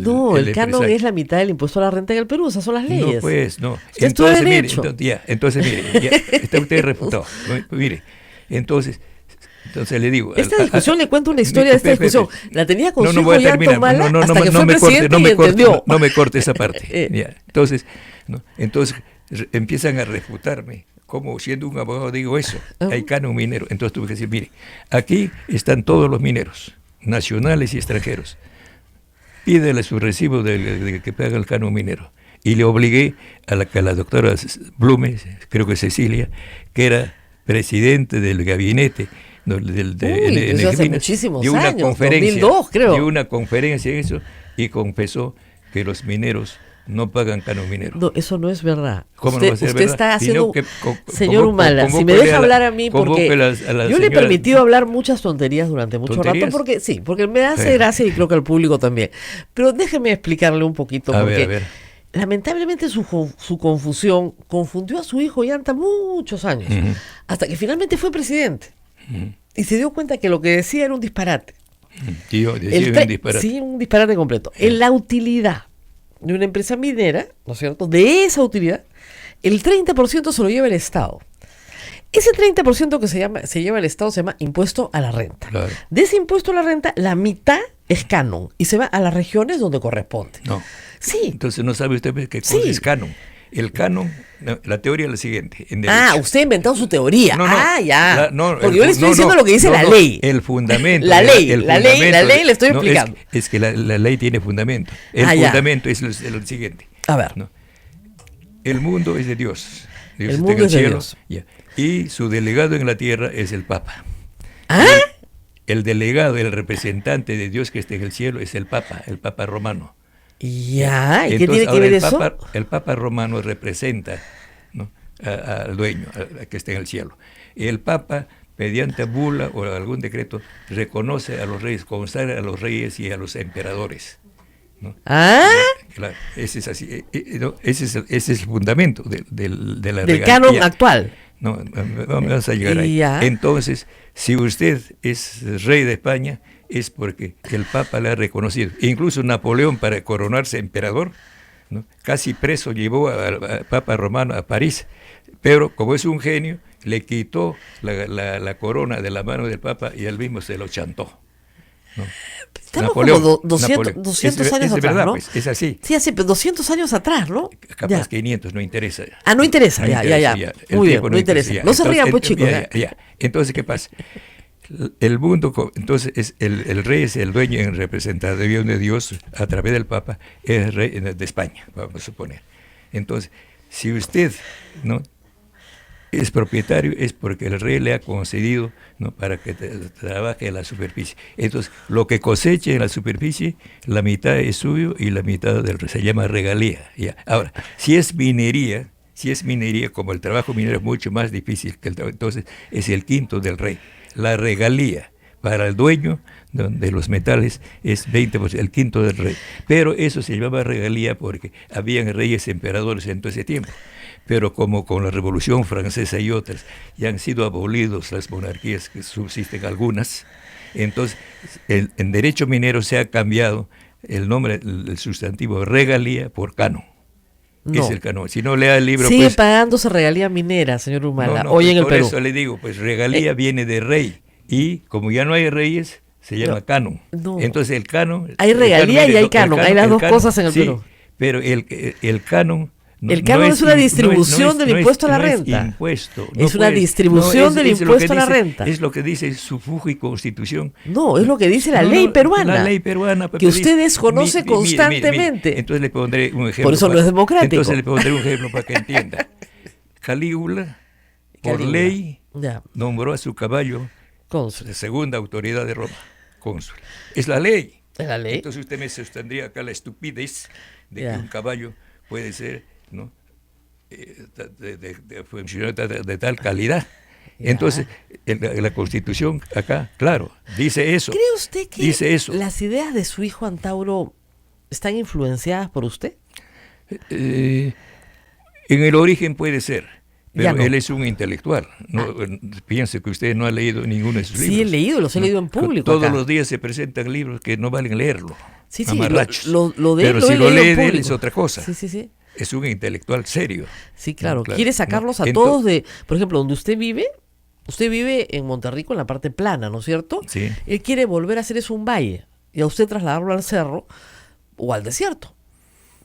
No, el canon empresario. es la mitad del impuesto a la renta en el Perú, esas son las leyes. No, pues, no. Usted estudia derecho. Entonces, mire, ya, está usted refutado. Mire, entonces le digo... Esta discusión, le cuento una historia de esta discusión. La tenía con su voy hijo a terminar. Mala hasta que fue presidente y corte, entendió. no me corte esa parte. Ya. Entonces empiezan a refutarme. Como siendo un abogado digo eso, hay canon minero. Entonces tuve que decir, mire, aquí están todos los mineros, nacionales y extranjeros. Pídele su recibo de que paga el canon minero. Y le obligué a la doctora Blume, creo que Cecilia, que era presidente del gabinete Eso hace muchísimos dio una años, conferencia, 2002 creo. dio una conferencia en eso y confesó que los mineros no pagan canon minero. No, eso no es verdad. ¿Cómo no va a ser usted verdad? está haciendo... Sino que Señor Humala, si me deja hablar a mí, porque yo le he señora- permitido hablar muchas tonterías durante mucho ¿Tonterías? rato, porque me hace Sí. gracia y creo que al público también. Pero déjeme explicarle un poquito, A porque ver. lamentablemente su confusión confundió a su hijo Ollanta muchos años, hasta que finalmente fue presidente. Y se dio cuenta que lo que decía era un disparate. Tío, decía un disparate. Sí, un disparate completo. En la utilidad de una empresa minera, ¿no es cierto? De esa utilidad, el 30% se lo lleva el Estado. Ese 30% que se lleva el Estado se llama impuesto a la renta. Claro. De ese impuesto a la renta, la mitad es canon y se va a las regiones donde corresponde. No. Sí. Entonces no sabe usted qué cosa Sí. es canon. El canon, la teoría es la siguiente. En Ah, derecho. usted ha inventado su teoría. No, no, ya. no, porque yo le estoy diciendo lo que dice la ley. El fundamento. La ley, el la ley fundamento le estoy no, explicando. Es que la ley tiene fundamento. El Ya. fundamento es lo siguiente. A ver. ¿no? El mundo es de Dios. Dios El está mundo en el es de cielo. Dios. Ya. Y su delegado en la tierra es el Papa. ¿Ah? El delegado, el representante de Dios que está en el cielo es el Papa romano. Ya, ¿y qué Entonces, tiene que ahora ver eso? el Papa romano representa, ¿no?, al dueño, al que está en el cielo. El Papa, mediante bula o algún decreto, reconoce a los reyes, consagra a los reyes y a los emperadores, ¿no? ¿Ah? Claro, ese es así, no, ese es el fundamento de la Del regalía. canon actual. No, vamos a llegar ahí. Ya. Entonces, si usted es rey de España, es porque el Papa le ha reconocido. Incluso Napoleón, para coronarse emperador, ¿no?, casi preso llevó al Papa romano a París. Pero como es un genio, le quitó la corona de la mano del Papa y él mismo se lo chantó, ¿no? Estamos Napoleón, como 200 Es años atrás, verdad, ¿no? pues, es así. Sí, así, pero 200 años atrás, ¿no? Capaz Ya. 500, no interesa. Ah, no interesa, No ya. El Muy bien, tiempo no interesa. ya. No se rían, pues, Entonces, chicos. ya. Entonces, ¿qué pasa? El mundo, entonces, el rey es el dueño en representación de Dios a través del Papa, es el rey de España, vamos a suponer. Entonces, si usted, ¿no?, es propietario, es porque el rey le ha concedido, ¿no?, para que trabaje en la superficie. Entonces, lo que coseche en la superficie, la mitad es suyo y la mitad del rey, se llama regalía. Ya. Ahora, si es minería, como el trabajo minero es mucho más difícil que el trabajo, entonces es el quinto del rey. La regalía para el dueño de los metales es 20%, el quinto del rey. Pero eso se llamaba regalía porque habían reyes emperadores en todo ese tiempo. Pero como con la Revolución Francesa y otras ya han sido abolidos las monarquías, que subsisten algunas, entonces en derecho minero se ha cambiado el nombre, el sustantivo regalía por canon. No. Es el canon. Si no lea el libro, Sigue pues, pagándose regalía minera, señor Humala, no, hoy en el por Perú. eso le digo, pues regalía viene de rey, y como ya no hay reyes, se llama No, canon. no. Entonces el canon... Hay regalía y hay canon, hay las dos cosas en el sí, Perú. pero el canon... El canon es una distribución del impuesto a la no renta. Es impuesto. Es una distribución del es lo impuesto que a la dice- renta. Es lo que dice su fuga y constitución. No, es lo que dice la No, ley no, peruana. La ley peruana. que usted desconoce Mire. constantemente. Entonces le pondré un ejemplo. Por eso no es democrático. Entonces le pondré un ejemplo para que entienda. Calígula, por Calígula. ley, Ya, nombró a su caballo cónsul. de segunda autoridad de Roma, cónsul. Es la ley. ¿Es la ley? Entonces usted me sostendría acá la estupidez de Ya. que un caballo puede ser, ¿no?, de funcionar de tal calidad. Ya. Entonces, la Constitución acá, claro, dice eso. ¿Cree usted que Dice eso. las ideas de su hijo Antauro están influenciadas por usted? En el origen puede ser, Ya pero no. él es un intelectual. No, piense que usted no ha leído ninguno de sus libros. Sí, he leído, los he leído en público. Todos acá. los días se presentan libros que no valen leerlo. Sí, sí, Mamarrachos. lo de él pero lo si he lo leído en lee de él público. es otra cosa. Sí, sí, sí. Es un intelectual serio. Sí, claro. Claro, Quiere sacarlos ¿no? a todos de, por ejemplo, donde usted vive en Monterrico, en la parte plana, ¿no es cierto? Sí. Él quiere volver a hacer eso un valle y a usted trasladarlo al cerro o al desierto,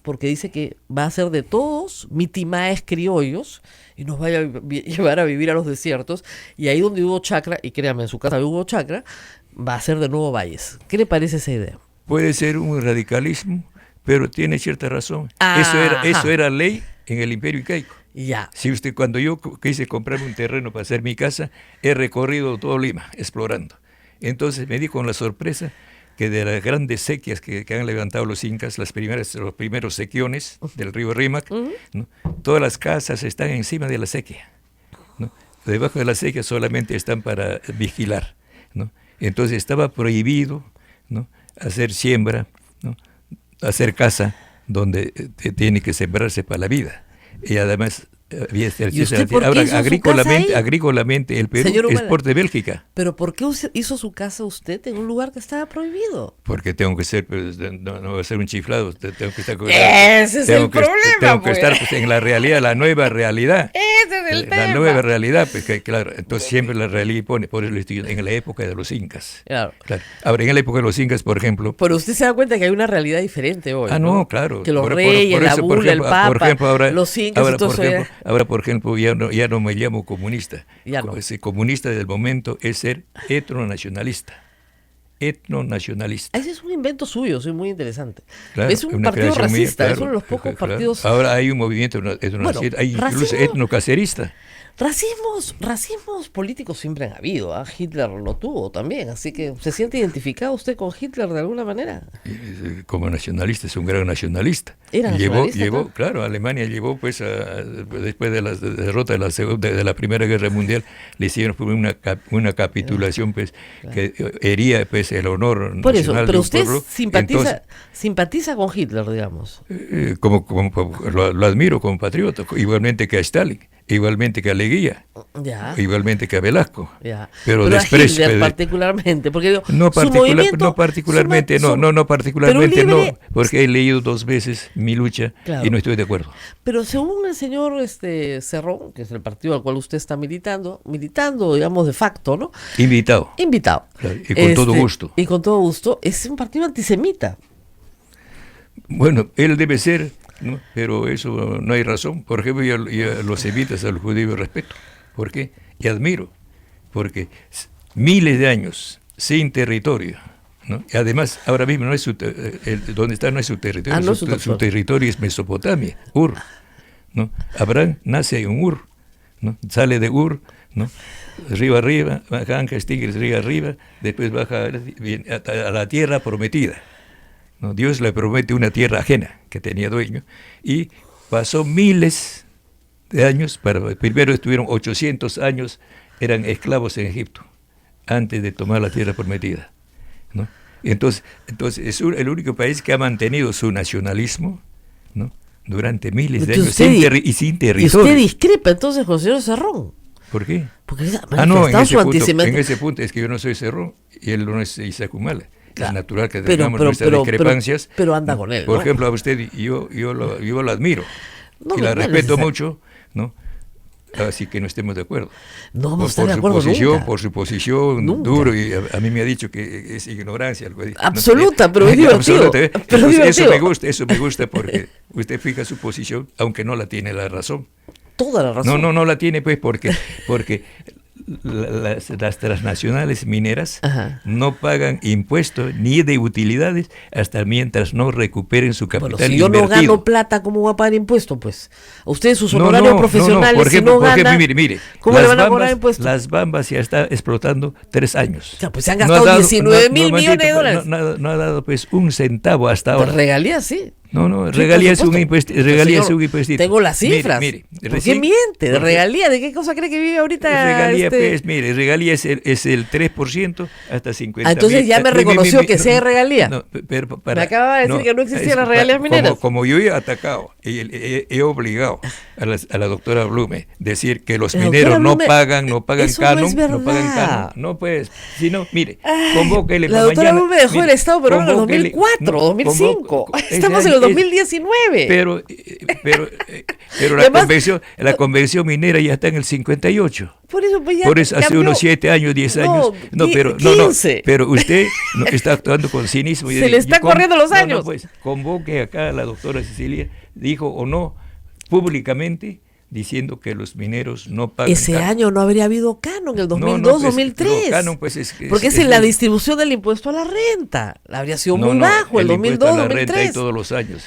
porque dice que va a ser de todos mitimaes criollos y nos va a llevar a vivir a los desiertos, y ahí donde hubo chacra, y créame, en su casa hubo chacra, va a ser de nuevo valles. ¿Qué le parece esa idea? Puede ser un radicalismo, pero tiene cierta razón. Ajá. Eso era ley en el Imperio Incaico. Ya. Si usted, cuando yo quise comprarme un terreno para hacer mi casa, he recorrido todo Lima explorando. Entonces me di con la sorpresa que de las grandes sequías que han levantado los incas, los primeros sequiones del río Rímac, ¿no?, todas las casas están encima de la sequía, ¿no? Debajo de la sequía solamente están para vigilar, ¿no? Entonces estaba prohibido, ¿no?, hacer siembra, ¿no?, hacer caza donde tiene que sembrarse para la vida. Y además había ¿Y usted por qué hizo su casa ahí? agrícolamente el Perú Señor es Humala, porte de Bélgica. ¿pero por qué hizo su casa usted en un lugar que estaba prohibido? Porque tengo que ser, pues, no voy a ser un chiflado, tengo que estar Ese es el problema, tengo que pues. estar pues, en la realidad, la nueva realidad. Ese es el tema. La nueva realidad, pues que, claro, entonces siempre la realidad pone, por eso le estoy en la época de los incas. Claro. Claro. Ahora, en la época de los incas, por ejemplo. Pero usted se da cuenta que hay una realidad diferente hoy. No, claro. Que los reyes, la eso, bula, el papa, por ejemplo, ahora, los incas y todo eso. ahora, por ejemplo, ya no me llamo comunista. Ya no. Ese comunista del momento es ser etnonacionalista. Etnonacionalista. Ese es un invento suyo, soy muy interesante. Claro, Es un una partido creación mía, racista, claro, es uno de los pocos claro. partidos. Ahora hay un movimiento etnonacionalista, hay incluso racismo. etnocacerista. Racismos políticos siempre han habido. Hitler lo tuvo también, así que ¿se siente identificado usted con Hitler de alguna manera? Como nacionalista, es un gran nacionalista. Era nacionalista, claro, Alemania llevó, pues, después de la derrota de la Primera Guerra Mundial, le hicieron una capitulación, pues, que hería, pues, el honor Por eso, nacional pero de un usted pueblo. simpatiza con Hitler, digamos. Lo admiro como patriota, igualmente que a Stalin, igualmente que a Leguía, Ya. igualmente que a Velasco. Ya. Pero a desprecio. Hitler particularmente, porque digo, No particularmente, pero libre, no, porque he leído 2 veces Mi Lucha, claro, y no estoy de acuerdo. Pero según el señor Cerrón, que es el partido al cual usted está militando, digamos de facto, ¿no? Invitado. Claro, y con todo gusto. Y con todo gusto, es un partido antisemita. Bueno, él debe ser, ¿no? Pero eso no hay razón. Por ejemplo, yo a los semitas, a los judíos respeto. ¿Por qué? Y admiro. Porque miles de años sin territorio, ¿no? Y además, ahora mismo no es donde está no es su territorio, no su territorio es Mesopotamia, Ur, ¿no? Abraham nace en Ur, ¿no? Sale de Ur, ¿no? Arriba, bajan Tigres, arriba, después baja a la tierra prometida, ¿no? Dios le promete una tierra ajena que tenía dueño, y pasó miles de años, primero estuvieron 800 años, eran esclavos en Egipto, antes de tomar la tierra prometida, ¿no? Entonces es el único país que ha mantenido su nacionalismo, ¿no? Durante miles de años sin territorio. Y usted discrepa entonces con el señor Cerrón. ¿Por qué? Porque en ese punto es que yo no soy Cerrón y él no es Isaac Humala. Claro. Es natural que tengamos nuestras discrepancias. Pero anda con él, Por ¿no? ejemplo, a usted yo lo admiro No, y la no respeto es mucho, ¿no? Así que no estemos de acuerdo. No vamos a estar de acuerdo nunca. Por su posición Nunca. duro, y a mí me ha dicho que es ignorancia. Absoluta, pero es divertido. Pero eso me gusta porque usted fija su posición, aunque no la tiene la razón. Toda la razón. No la tiene, pues, porque las transnacionales mineras Ajá. no pagan impuestos ni de utilidades hasta mientras no recuperen su capital Bueno, si yo invertido. no gano plata, ¿cómo va a pagar impuestos? Pues ustedes sus honorarios profesionales, por ejemplo, si no ganan, mire, ¿cómo le van a cobrar impuestos? Las Bambas ya está explotando 3 años. O sea, pues se han gastado 19 mil millones de dólares. No ha dado pues un centavo hasta ahora. Regalías, sí. No, Sí, regalía es por un supuesto. impuestito. Tengo las cifras. Mire, ¿Por qué miente? ¿De regalía? ¿De qué cosa cree que vive ahorita? Regalía, pues, mire, regalía es el 3% hasta 50. Entonces ya me reconoció que sea regalía. No, pero me acaba de decir que no existían las regalías mineras. Como yo he atacado, he obligado a la doctora Blume decir que los mineros no pagan eso canon, no es verdad. no pagan canon. No, pues, si no, mire, convóquele la para doctora mañana. Blume dejó el Estado peruano en el convóquele, 2004, 2005. Estamos en el 2019. Pero la convención minera ya está en el 58. Por eso hace unos 7 años, 10 años. Pero usted está actuando con cinismo. Se le está corriendo los años. Pues, convoque acá a la doctora Cecilia, dijo o no públicamente, diciendo que los mineros no pagan ese canon. año no habría habido canon, el 2002, 2003. Canon, pues, porque es en la distribución del impuesto a la renta. Habría sido muy bajo el 2002, a la 2003. renta hay todos los años.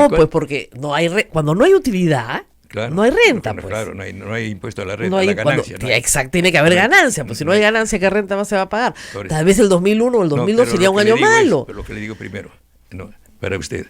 Pues porque no hay cuando no hay utilidad, claro, no hay renta. Pues. Claro, no hay impuesto a la renta, a la ganancia. Exacto, tiene que haber ganancia. Pues si no hay ganancia, ¿qué renta más se va a pagar? Tal vez el 2001 o el 2002 sería un año malo. Pero lo que le digo primero, para usted.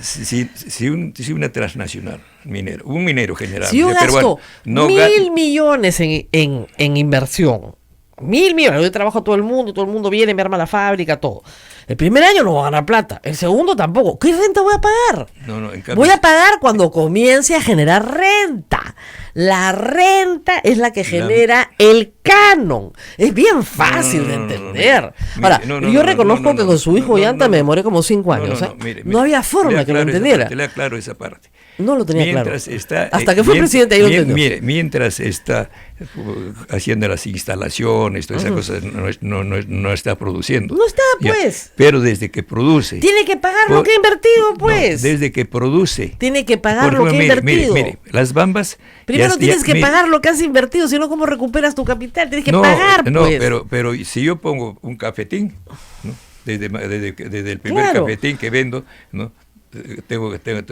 Si una transnacional minero, un minero general, si yo gasto peruano, 1.000 millones en inversión, 1.000 millones, yo trabajo a todo el mundo viene, me arma la fábrica, todo. El primer año no voy a ganar plata, el segundo tampoco. ¿Qué renta voy a pagar? No, en cambio, Voy a pagar cuando comience a generar renta. La renta es la que genera el canon. Es bien fácil de entender. Ahora, yo reconozco que con su hijo Llanta me demoré como 5 años. No había forma que lo entendiera. Te leo claro esa parte. No lo tenía claro. Está, hasta que fue presidente ahí lo entendió. Mire, mientras está haciendo las instalaciones, todas esas cosas, no está produciendo. No está, pues. Ya, pero desde que produce. Tiene que pagar lo que ha invertido, pues. No, desde que produce. Tiene que pagar lo que ha invertido. Mire, las bambas. Primero tienes que pagar lo que has invertido, si no, ¿cómo recuperas tu capital? Tienes que pagar, pues. No, pero si yo pongo un cafetín, ¿no? desde el primer cafetín que vendo, ¿no? Tengo que pagar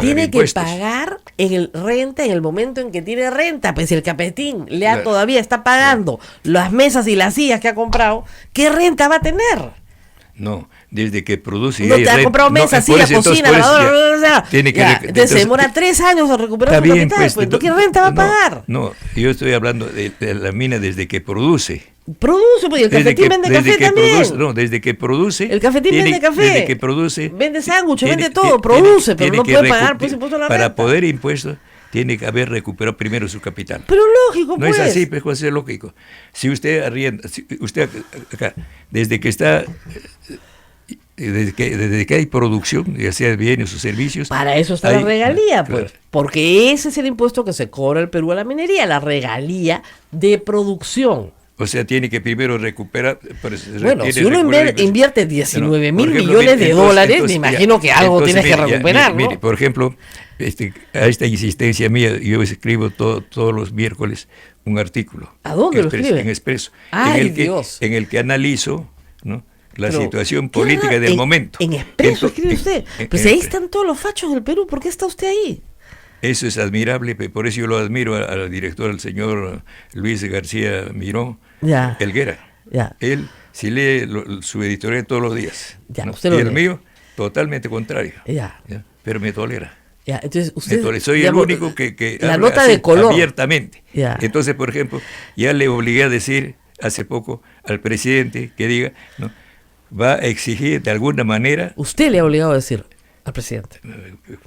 tiene impuestos. Que pagar renta en el momento en que tiene renta. Pues si el cafetín todavía está pagando las mesas y las sillas que ha comprado, ¿qué renta va a tener? No, desde que produce. No te ha comprado mesas, sillas, cocina, lavadora, entonces se demora 3 años a recuperar su capital. Pues, pues, ¿qué renta va a pagar? No, yo estoy hablando de la mina desde que produce. Produce, pues, y el cafetín vende café también. Desde que produce. El cafetín vende café. Desde que produce. Vende sándwiches, vende todo, produce, pero no puede pagar pues impuesto a la renta. Para poder impuestos, tiene que haber recuperado primero su capital. Pero lógico, pues. No es así, pues es lógico. Si usted arrienda, usted acá, desde que está. Desde que hay producción, ya sea bienes o servicios. Para eso está la regalía, pues. Claro. Porque ese es el impuesto que se cobra el Perú a la minería, la regalía de producción. O sea, tiene que primero recuperar. Bueno, si uno invierte 19 mil millones de dólares, me imagino que algo tienes que recuperar, ¿no? Mire, por ejemplo, a esta insistencia mía, yo escribo todos los miércoles un artículo. ¿A dónde lo escribe? En Expreso. ¡Ay, Dios! En el que analizo, ¿no?, la situación política del momento. En Expreso escribe usted. Pues ahí están todos los fachos del Perú. ¿Por qué está usted ahí? Eso es admirable, por eso yo lo admiro al director, al señor Luis García Miró Helguera. Él, si lee su editorial todos los días, ¿no? Y el mío, totalmente contrario. Pero me tolera. Entonces usted, soy el único que la habla nota así, de color abiertamente. Entonces, por ejemplo, ya le obligué a decir hace poco al presidente que diga, ¿no?, va a exigir de alguna manera. ¿Usted le ha obligado a decir al presidente?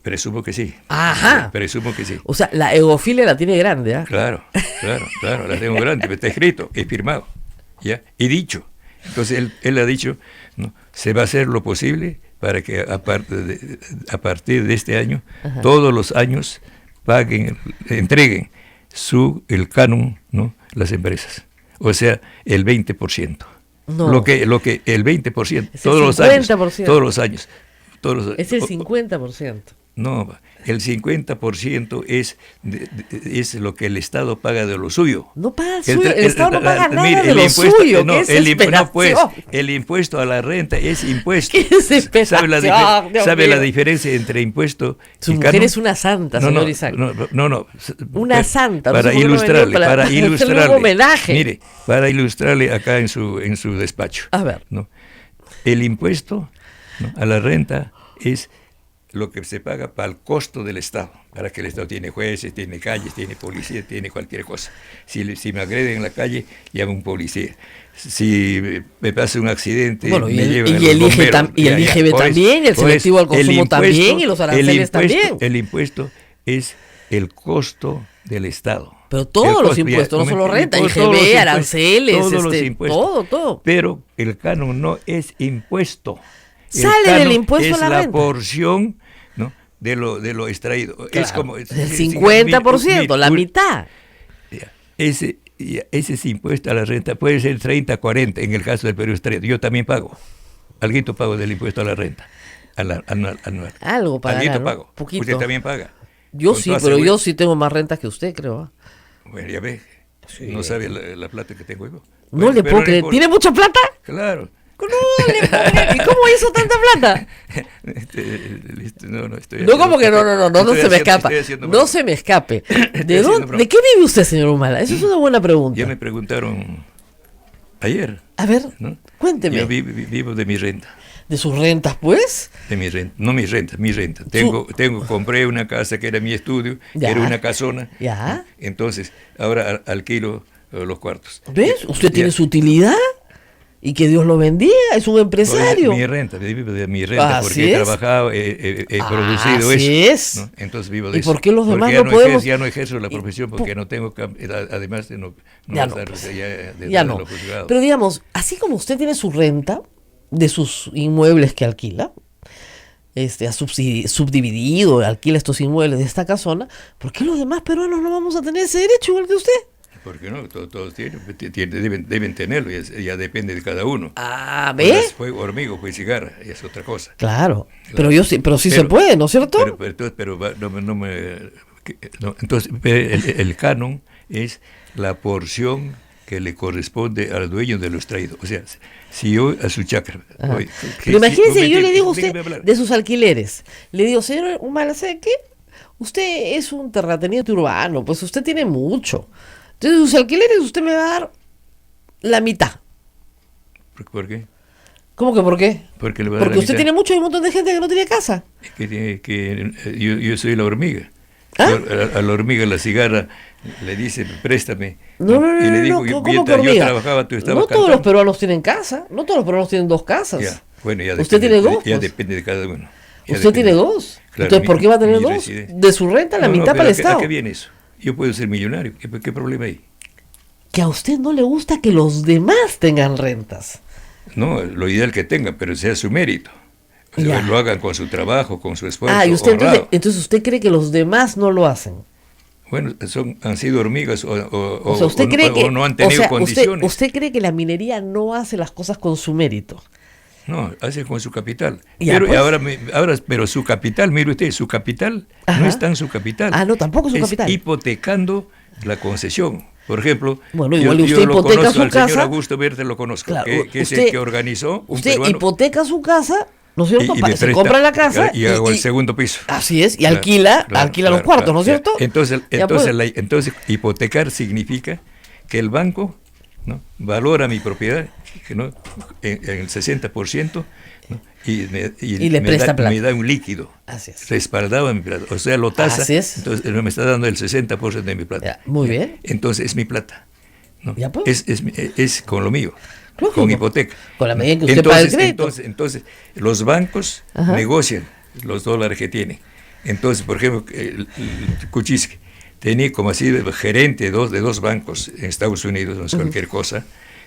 Presumo que sí. Ajá. Presumo que sí. O sea, la egofilia la tiene grande, ¿ah? Claro, la tengo grande, está escrito, es firmado, ¿ya? Y dicho. Entonces él ha dicho, ¿no?, se va a hacer lo posible para que a partir de este año, todos los años entreguen el canon, ¿no?, las empresas. O sea, el 20%. No. Lo que el 20%, es todos los años. Es el 50%. No, el 50% es lo que el Estado paga de lo suyo. No paga el suyo, el Estado no paga nada de lo suyo. No, el impuesto a la renta es impuesto. ¿Qué desesperación? ¿Sabe la diferencia entre impuesto y su mujer es una santa, señor Isaac. No. Una santa. Para ilustrarle. Un homenaje. Mire, para ilustrarle acá en su despacho. A ver. ¿No? El impuesto, ¿no?, a la renta es lo que se paga para el costo del Estado, para que el Estado tiene jueces, tiene calles, tiene policía, tiene cualquier cosa. Si me agreden en la calle, llamo a un policía. Si me pasa un accidente, me llevan y el IGB también, el selectivo al consumo también, y los aranceles también. El impuesto es el costo del Estado. Pero todos los impuestos, no solo renta, IGB, aranceles, todo. Pero el canon no es impuesto. Sale del impuesto a la renta. Es la porción, ¿no?, de lo extraído. Claro, es como el 50%, la mitad. Ese es impuesto a la renta, puede ser 30, 40, en el caso del Perú extraído. Yo también pago. Alguito pago del impuesto a la renta anual. Algo pagará, Alguito ¿no? pago. Poquito. Usted también paga. Yo sí, pero yo sí tengo más rentas que usted, creo. Bueno, ya ve. Sí. No sabe la plata que tengo yo. No le puedo creer. ¿Tiene mucha plata? Claro. No le puedo creer. ¿Y cómo hizo tanta plata? No, como que no se me escapa. No se me escape. ¿De qué vive usted, señor Humala? Esa es una buena pregunta. Ya me preguntaron ayer. A ver, ¿no? Cuénteme. Yo vivo de mi renta. ¿De sus rentas, pues? De mi renta, no mi renta. Compré una casa que era mi estudio, que era una casona. Ya. Entonces, ahora alquilo los cuartos. ¿Ves? ¿Usted tiene su utilidad? Y que Dios lo bendiga, es un empresario. Mi renta, vivo de mi renta, Así porque he es. trabajado, he producido Así eso. es. ¿No? Entonces vivo de ¿Y eso. por qué los demás Porque ya no podemos- ya no ejerzo la profesión porque no tengo, además de no Ya no, estar pues. de Ya no. los juzgados. Pero digamos, así como usted tiene su renta de sus inmuebles que alquila, ha subdividido, alquila estos inmuebles de esta casona, ¿por qué los demás peruanos no vamos a tener ese derecho igual que usted? Porque no, todos deben tenerlo, ya depende de cada uno. Ah, Pues, ¿ve? fue hormigo, fue cigarra, y es otra cosa. Claro, Claro. pero sí se Pero- puede, ¿no es cierto? Entonces, el canon es la porción que le corresponde al dueño de lo extraído. O sea, si yo a su chacra... Ajá. oye, Pero imagínense que yo le digo a déjeme usted hablar. de sus alquileres, le digo, señor Humala, ¿sabe qué? Usted es un terrateniente urbano, pues usted tiene mucho. Entonces sus alquileres usted me va a dar la mitad. ¿Por qué? ¿Cómo que por qué? Porque le va a dar Porque la usted mitad. tiene mucho y hay un montón de gente que no tiene casa. Yo soy la hormiga. ¿Ah? A la hormiga, la cigarra, le dice, préstame. No, no, no, y le no, digo, no, yo, ¿cómo que mientras yo hormiga? trabajaba, tú estabas No todos los cantando. peruanos tienen casa, no todos los peruanos tienen dos casas. Ya, bueno, ya Usted depende, tiene dos, ya pues. depende de cada uno. Ya Usted tiene depende. dos. Claro, Entonces, ¿por qué va a tener mi dos? residencia. De su renta, la mitad pero para el ¿a Estado. qué viene eso? Yo puedo ser millonario. ¿Qué problema hay? Que a usted no le gusta que los demás tengan rentas. No, lo ideal que tenga, pero sea su mérito. O sea, Ya. lo hagan con su trabajo, con su esfuerzo. Ah, y usted honrado. entonces usted cree que los demás no lo hacen. Bueno, han sido hormigas O sea, usted cree que no han tenido o sea, condiciones. usted cree que la minería no hace las cosas con su mérito. No, hace con su capital. Ya, Pero pues. pero su capital, mire usted, su capital Ajá. no está en su capital. Ah, no, tampoco es su capital. Hipotecando la concesión. Por ejemplo, Bueno, igual usted yo lo hipoteca conozco, su al señor casa. Augusto Verde lo conozco, Claro, que es el usted- que organizó un Usted peruano. hipoteca su casa, ¿no es cierto? Y me Se presta- compra la casa y hago el segundo piso. Así es, y Claro, alquila claro, los claro, cuartos, claro, ¿no es ya. cierto? Entonces, Ya, pues. entonces hipotecar significa que el banco, ¿no?, valora mi propiedad, ¿no?, en el 60%, ¿no?, y le presta plata. me da un líquido Así es. respaldado a mi plata. O sea, lo tasa, Así es. entonces me está dando el 60% de mi plata. Ya, muy bien. Entonces es mi plata, ¿no? Ya, pues. Es con lo mío. Lógico. Con hipoteca. Con la medida en que usted paga el crédito. Entonces, los bancos Ajá. negocian los dólares que tienen. Entonces, por ejemplo, el Kuczynski tenía como así gerente de dos bancos en Estados Unidos, no es cualquier cosa,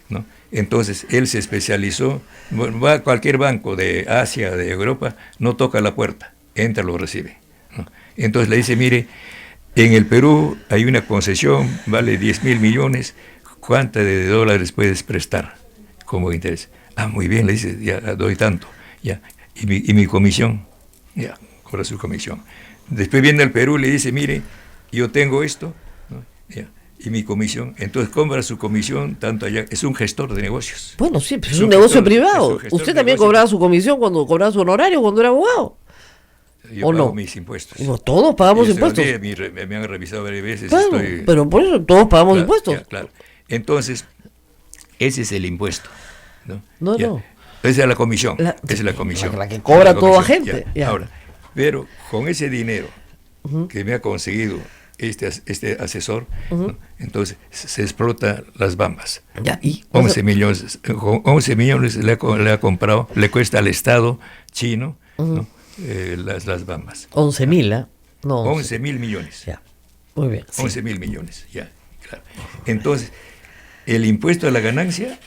¿no? Entonces, él se especializó, va a cualquier banco de Asia, de Europa, no toca la puerta, entra, lo recibe, ¿no? Entonces le dice, mire, en el Perú hay una concesión, vale 10.000 millones, ¿cuánto de dólares puedes prestar como interés? Ah, muy bien, le dice, ya doy tanto, ya. Y mi comisión, ya, cobra su comisión. Después viene al Perú y le dice, mire, yo tengo esto, ¿no?, ya, y mi comisión. Entonces cobra su comisión tanto allá. Es un gestor de negocios. Bueno, sí, pues es Es un un negocio gestor- privado. es un gestor Usted de también negocio. cobraba su comisión cuando cobraba su honorario cuando era abogado. Yo ¿O pago no? mis impuestos. Digo, todos pagamos Y ese impuestos. día me han revisado varias veces. Claro, estoy- pero por eso todos pagamos Claro, impuestos. ya, claro. Entonces, ese es el impuesto, ¿no? No, Ya. no. Esa es la comisión. La- Esa es la comisión. la que cobra La toda comisión, gente, ya. ya. Ahora, pero con ese dinero que me ha conseguido este asesor, ¿no?, entonces se explota las bambas. Ya, y 11 millones, 11 millones le ha comprado, le cuesta al Estado chino, ¿no?, las bambas. 11.000, ¿ah? No, 11.000 millones. Ya, muy bien. sí. 11.000 millones, ya, claro. Entonces, el impuesto a la ganancia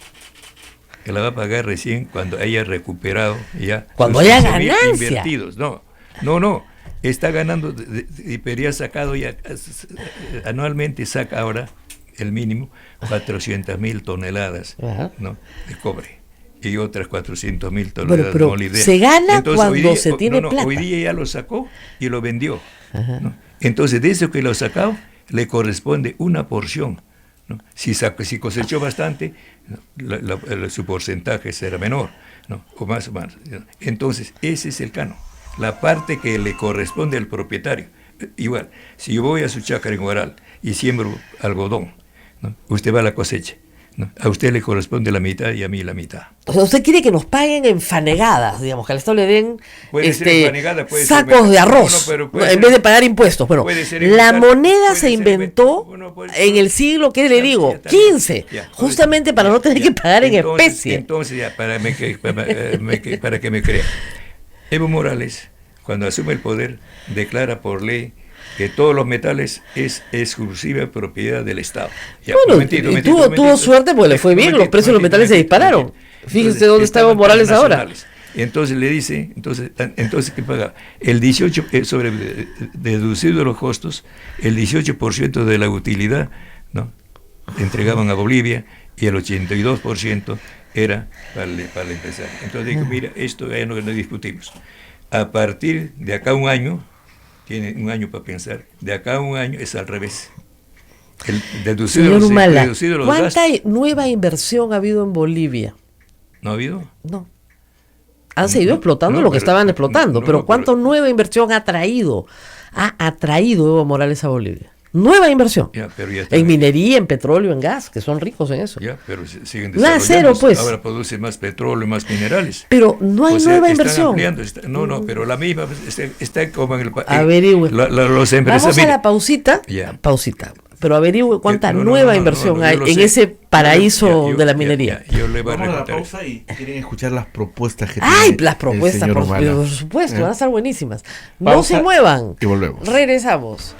que la va a pagar recién cuando haya recuperado ya Cuando sus haya 15.000 ganancia. invertidos. No, está ganando, pero ya ha sacado ya, anualmente saca ahora el mínimo 400.000 toneladas, Ajá. ¿no?, de cobre y otras 400.000 Bueno, toneladas pero de molibdeno. se gana Entonces, hoy cuando día- se tiene no, plata. hoy día ya lo sacó y lo vendió, Ajá. ¿no? Entonces, de eso que lo ha sacado, le corresponde una porción, ¿no? Si cosechó bastante, ¿no?, su porcentaje será menor, ¿no?, o más, ¿no? Entonces, ese es el canon, la parte que le corresponde al propietario. Igual, si yo voy a su chácara en Huaral y siembro algodón, ¿no?, usted va a la cosecha, ¿no? A usted le corresponde la mitad y a mí la mitad. O sea, usted quiere que nos paguen en fanegadas, digamos, que al Estado le den Puede ser en fanegada, puede ser sacos de arroz, no, pero puede en ser- vez de pagar impuestos. Bueno, puede ser en la metal, moneda puede se ser en inventó bueno, puede- en el siglo, ¿qué le Ya, digo? ya está bien. 15, Ya, justamente para no tener ya. que pagar en Entonces- especie. Entonces, ya, para que me crea. Evo Morales, cuando asume el poder, declara por ley que todos los metales es exclusiva propiedad del Estado. Ya, Bueno, y tuvo suerte porque le fue bien, los precios de los metales se dispararon. Fíjese dónde está Evo Morales ahora. Entonces le dice, entonces ¿qué paga? El 18, deducido los costos, el 18% de la utilidad, ¿no? Entregaban a Bolivia y el 82% era para el empresario. Entonces digo, mira, esto ya no discutimos. A partir de acá un año, tiene un año para pensar, de acá a un año es al revés. Señor Humala, Deducido los ¿cuánta gastos. nueva inversión ha habido en Bolivia? ¿No ha habido? No. Han seguido explotando lo que estaban explotando, pero ¿cuánto nueva inversión ha traído Evo Morales a Bolivia? Nueva inversión. Ya, pero ya está En bien. minería, en petróleo, en gas, que son ricos en eso. Ya, pero siguen Nada, desarrollando. cero, pues. Ahora produce más petróleo, más minerales. Pero no hay O sea, nueva están inversión. ampliando, no, pero la misma está como en el Averigüe. los empresarios. Vamos a la pausita. Ya. Pausita. Pero averigüe cuánta No, nueva no, inversión yo hay lo en sé. ese paraíso Yo de la minería. yo le voy a Vamos a la recontar. pausa y quieren escuchar las propuestas que Ay, tiene las el propuestas, señor Humala. por supuesto, ¿Eh? van a estar buenísimas. No Pausa se muevan. y volvemos. Regresamos.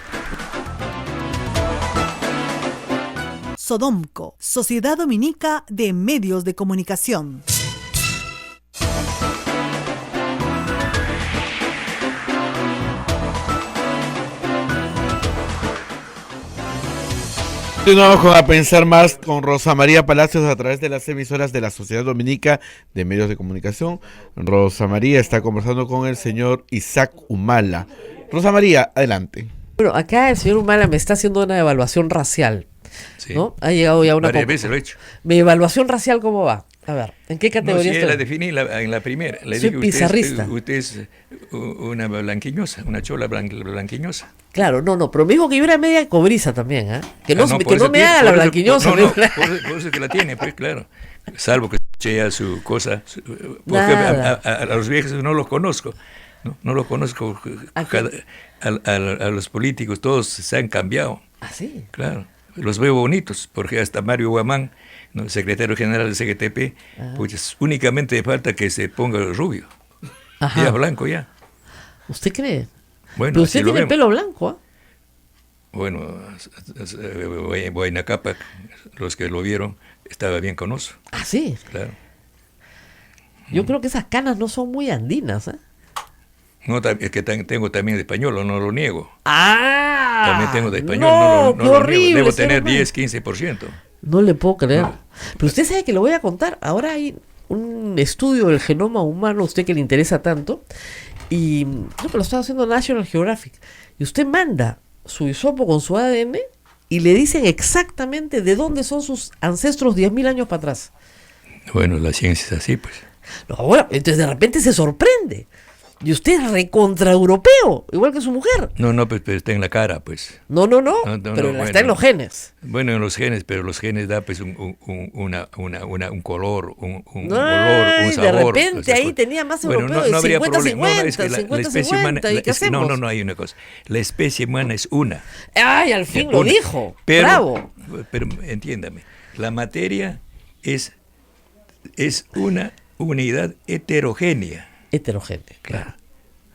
Sodomco, Sociedad Dominica de Medios de Comunicación. Continuamos con A Pensar Más con Rosa María Palacios a través de las emisoras de la Sociedad Dominica de Medios de Comunicación. Rosa María está conversando con el señor Isaac Humala. Rosa María, adelante. Bueno, acá el señor Humala me está haciendo una evaluación racial, Sí. ¿no? Ha llegado ya a una Varias veces lo he hecho. Mi evaluación racial, ¿cómo va? A ver, ¿en qué No, categoría sí, estoy? la definí en la primera. Le Soy dije, pizarrista. Usted es una blanquiñosa, una chola blanquiñosa. Claro, no, pero me dijo que yo era media cobriza también, ¿ah? Que no, por que eso no me tiene- haga la por eso- blanquiñosa. No, me- por eso que la tiene, pues claro. Salvo que sea su cosa. Porque Nada. a los viejos no los conozco. No los conozco. ¿A quién? A los políticos todos se han cambiado. ¿Ah, sí? Claro, los veo bonitos, porque hasta Mario Guamán, ¿no? Secretario general del CGTP, pues únicamente falta que se ponga rubio. Ajá. Ya blanco ya. ¿Usted cree? Bueno, Pero así usted lo tiene el vemos. pelo blanco, ¿ah? Bueno, Huayna Cápac, los que lo vieron, estaba bien canoso, Ah, sí. claro. Yo creo que esas canas no son muy andinas, ¿ah? No, es que tengo también de español, no lo niego. ¡Ah! También tengo de español, No, no qué lo niego. horrible. Debo señor tener Humala. 10, 15%. No le puedo creer. No. Pero usted sabe que lo voy a contar. Ahora hay un estudio del genoma humano, a usted que le interesa tanto, y creo que lo está haciendo National Geographic. Y usted manda su hisopo con su ADN y le dicen exactamente de dónde son sus ancestros 10.000 años para atrás. Bueno, la ciencia es así, pues. No, bueno, entonces de repente se sorprende. Y usted es recontra europeo, igual que su mujer. No, pues, pero está en la cara, pues. No, pero bueno. está en los genes. Bueno, en los genes, pero los genes da pues un color, un Ay, un sabor. de repente o sea, ahí tenía más europeo, no habría 50-50, problema. No, es que la 50-50, especie humana, ¿y qué es que no, hacemos? no, hay una cosa. La especie humana es una. Ay, al fin lo Una. dijo. Pero, Bravo. pero entiéndame, la materia es una unidad heterogénea. Heterogéneo, claro.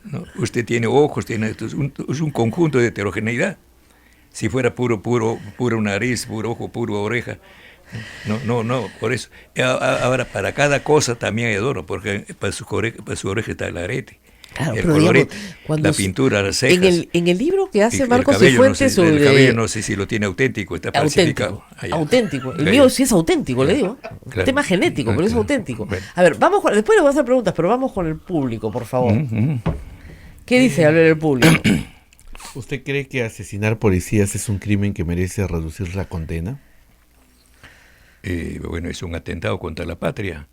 ¿No? Usted tiene ojos, es un conjunto de heterogeneidad. Si fuera puro nariz, puro ojo, puro oreja. No, por eso. Ahora, para cada cosa también hay adorno, porque para su oreja está el arete, Claro, el pero colorete, digamos, cuando la pintura, las cejas. en el libro que y hace el Marcos cabello, Cifuentes el sobre cabello no sé si lo tiene auténtico, está falsificado. auténtico. El Ya, mío ya. sí es auténtico, le digo. Claro. Tema genético, pero es Claro. auténtico. Bueno. A ver, después le voy a hacer preguntas, pero vamos con el público, por favor. Ujú. ¿Qué dice hablar el público? ¿Usted cree que asesinar policías es un crimen que merece reducir la condena? Bueno, es un atentado contra la patria,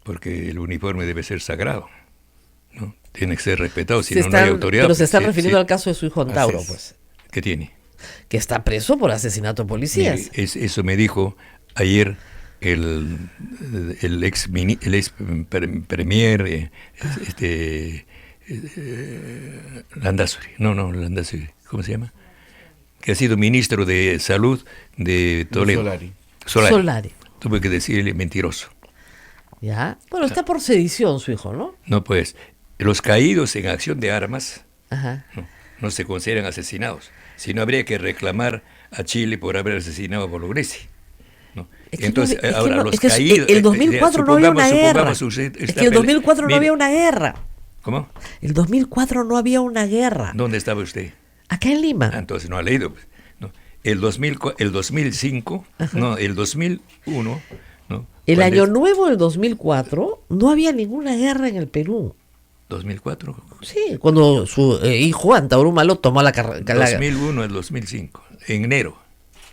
porque el uniforme debe ser sagrado, ¿no? Tiene que ser respetado, si no hay autoridad. Pero se pues, está sí, refiriendo sí. al caso de su hijo Antauro, Así es. pues, ¿Qué tiene? que está preso por asesinato de policías. Mire, eso me dijo ayer el ex premier Landázuri, Landázuri, ¿cómo se llama? Que ha sido ministro de Salud de Toledo. Solari. Tuve que decirle mentiroso. Ya. Bueno, está por sedición su hijo, ¿no? No, pues, los caídos en acción de armas Ajá. no se consideran asesinados, sino habría que reclamar a Chile por haber asesinado a Bolognesi. ¿No? Entonces, ahora, los caídos... El 2004 no había una guerra. Es que el 2004 no había una guerra. ¿Cómo? El 2004 no había una guerra. ¿Dónde estaba usted? Acá en Lima. Entonces no ha leído. ¿No? El 2005, no, el 2001... ¿no? El año nuevo del 2004 no había ninguna guerra en el Perú. ¿2004? Sí, cuando su hijo Antauro Malo tomó la carrera. 2001 al 2005, en enero.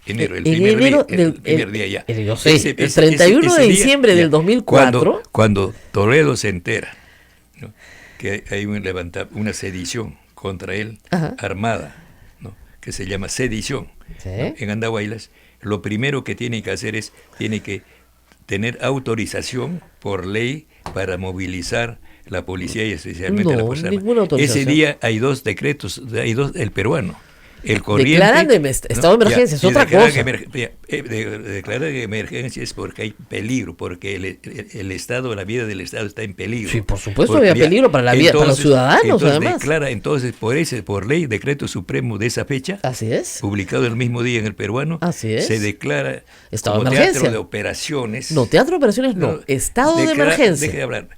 El primer día ya. Yo sé, el 31 de diciembre del 2004. Cuando Toledo se entera, ¿no?, que hay una sedición contra él, armada, ¿no?, que se llama sedición, ¿sí?, ¿no?, en Andahuaylas, lo primero que tiene que hacer es, tiene que tener autorización por ley para movilizar la policía y especialmente la Fuerza Armada. Ese día hay dos decretos, el peruano. El corriente, declaran estado de emergencia, es otra cosa. Declarar que emergencia es porque hay peligro, porque el Estado, la vida del Estado está en peligro. Sí, por supuesto había peligro para la vida, para los ciudadanos, además. Declara, entonces, por ley, decreto supremo de esa fecha, así es, publicado el mismo día en el peruano, así es, se declara estado como de emergencia. teatro de operaciones. No, teatro de operaciones no, estado de emergencia. Deje de hablar.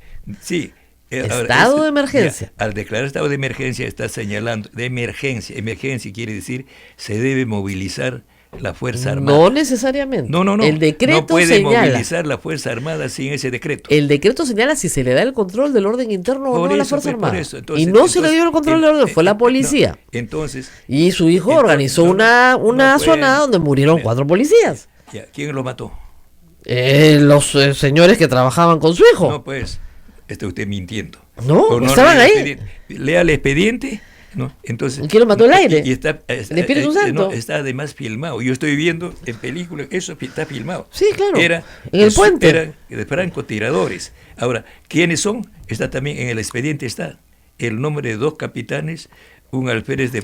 Sí. Estado de emergencia. Al declarar estado de emergencia está señalando de emergencia. Emergencia quiere decir se debe movilizar la Fuerza Armada. No necesariamente. No. El decreto no puede señala, movilizar la Fuerza Armada sin ese decreto. El decreto señala si se le da el control del orden interno o no a la Fuerza Armada. Entonces, y no se le dio el control del orden, fue la policía. Entonces. Y su hijo organizó una zona donde murieron 4 policías. ¿Quién lo mató? Los señores que trabajaban con su hijo. No, pues. Está usted mintiendo. No estaban ahí. Lea el expediente, ¿no? Entonces, ¿quién lo mató el aire? Y está, ¿El Espíritu Santo? Está además filmado. Yo estoy viendo en película, eso está filmado. Sí, claro. En el puente. Eran de francotiradores. Ahora, ¿quiénes son? Está también en el expediente, está el nombre de 2 capitanes, un alférez de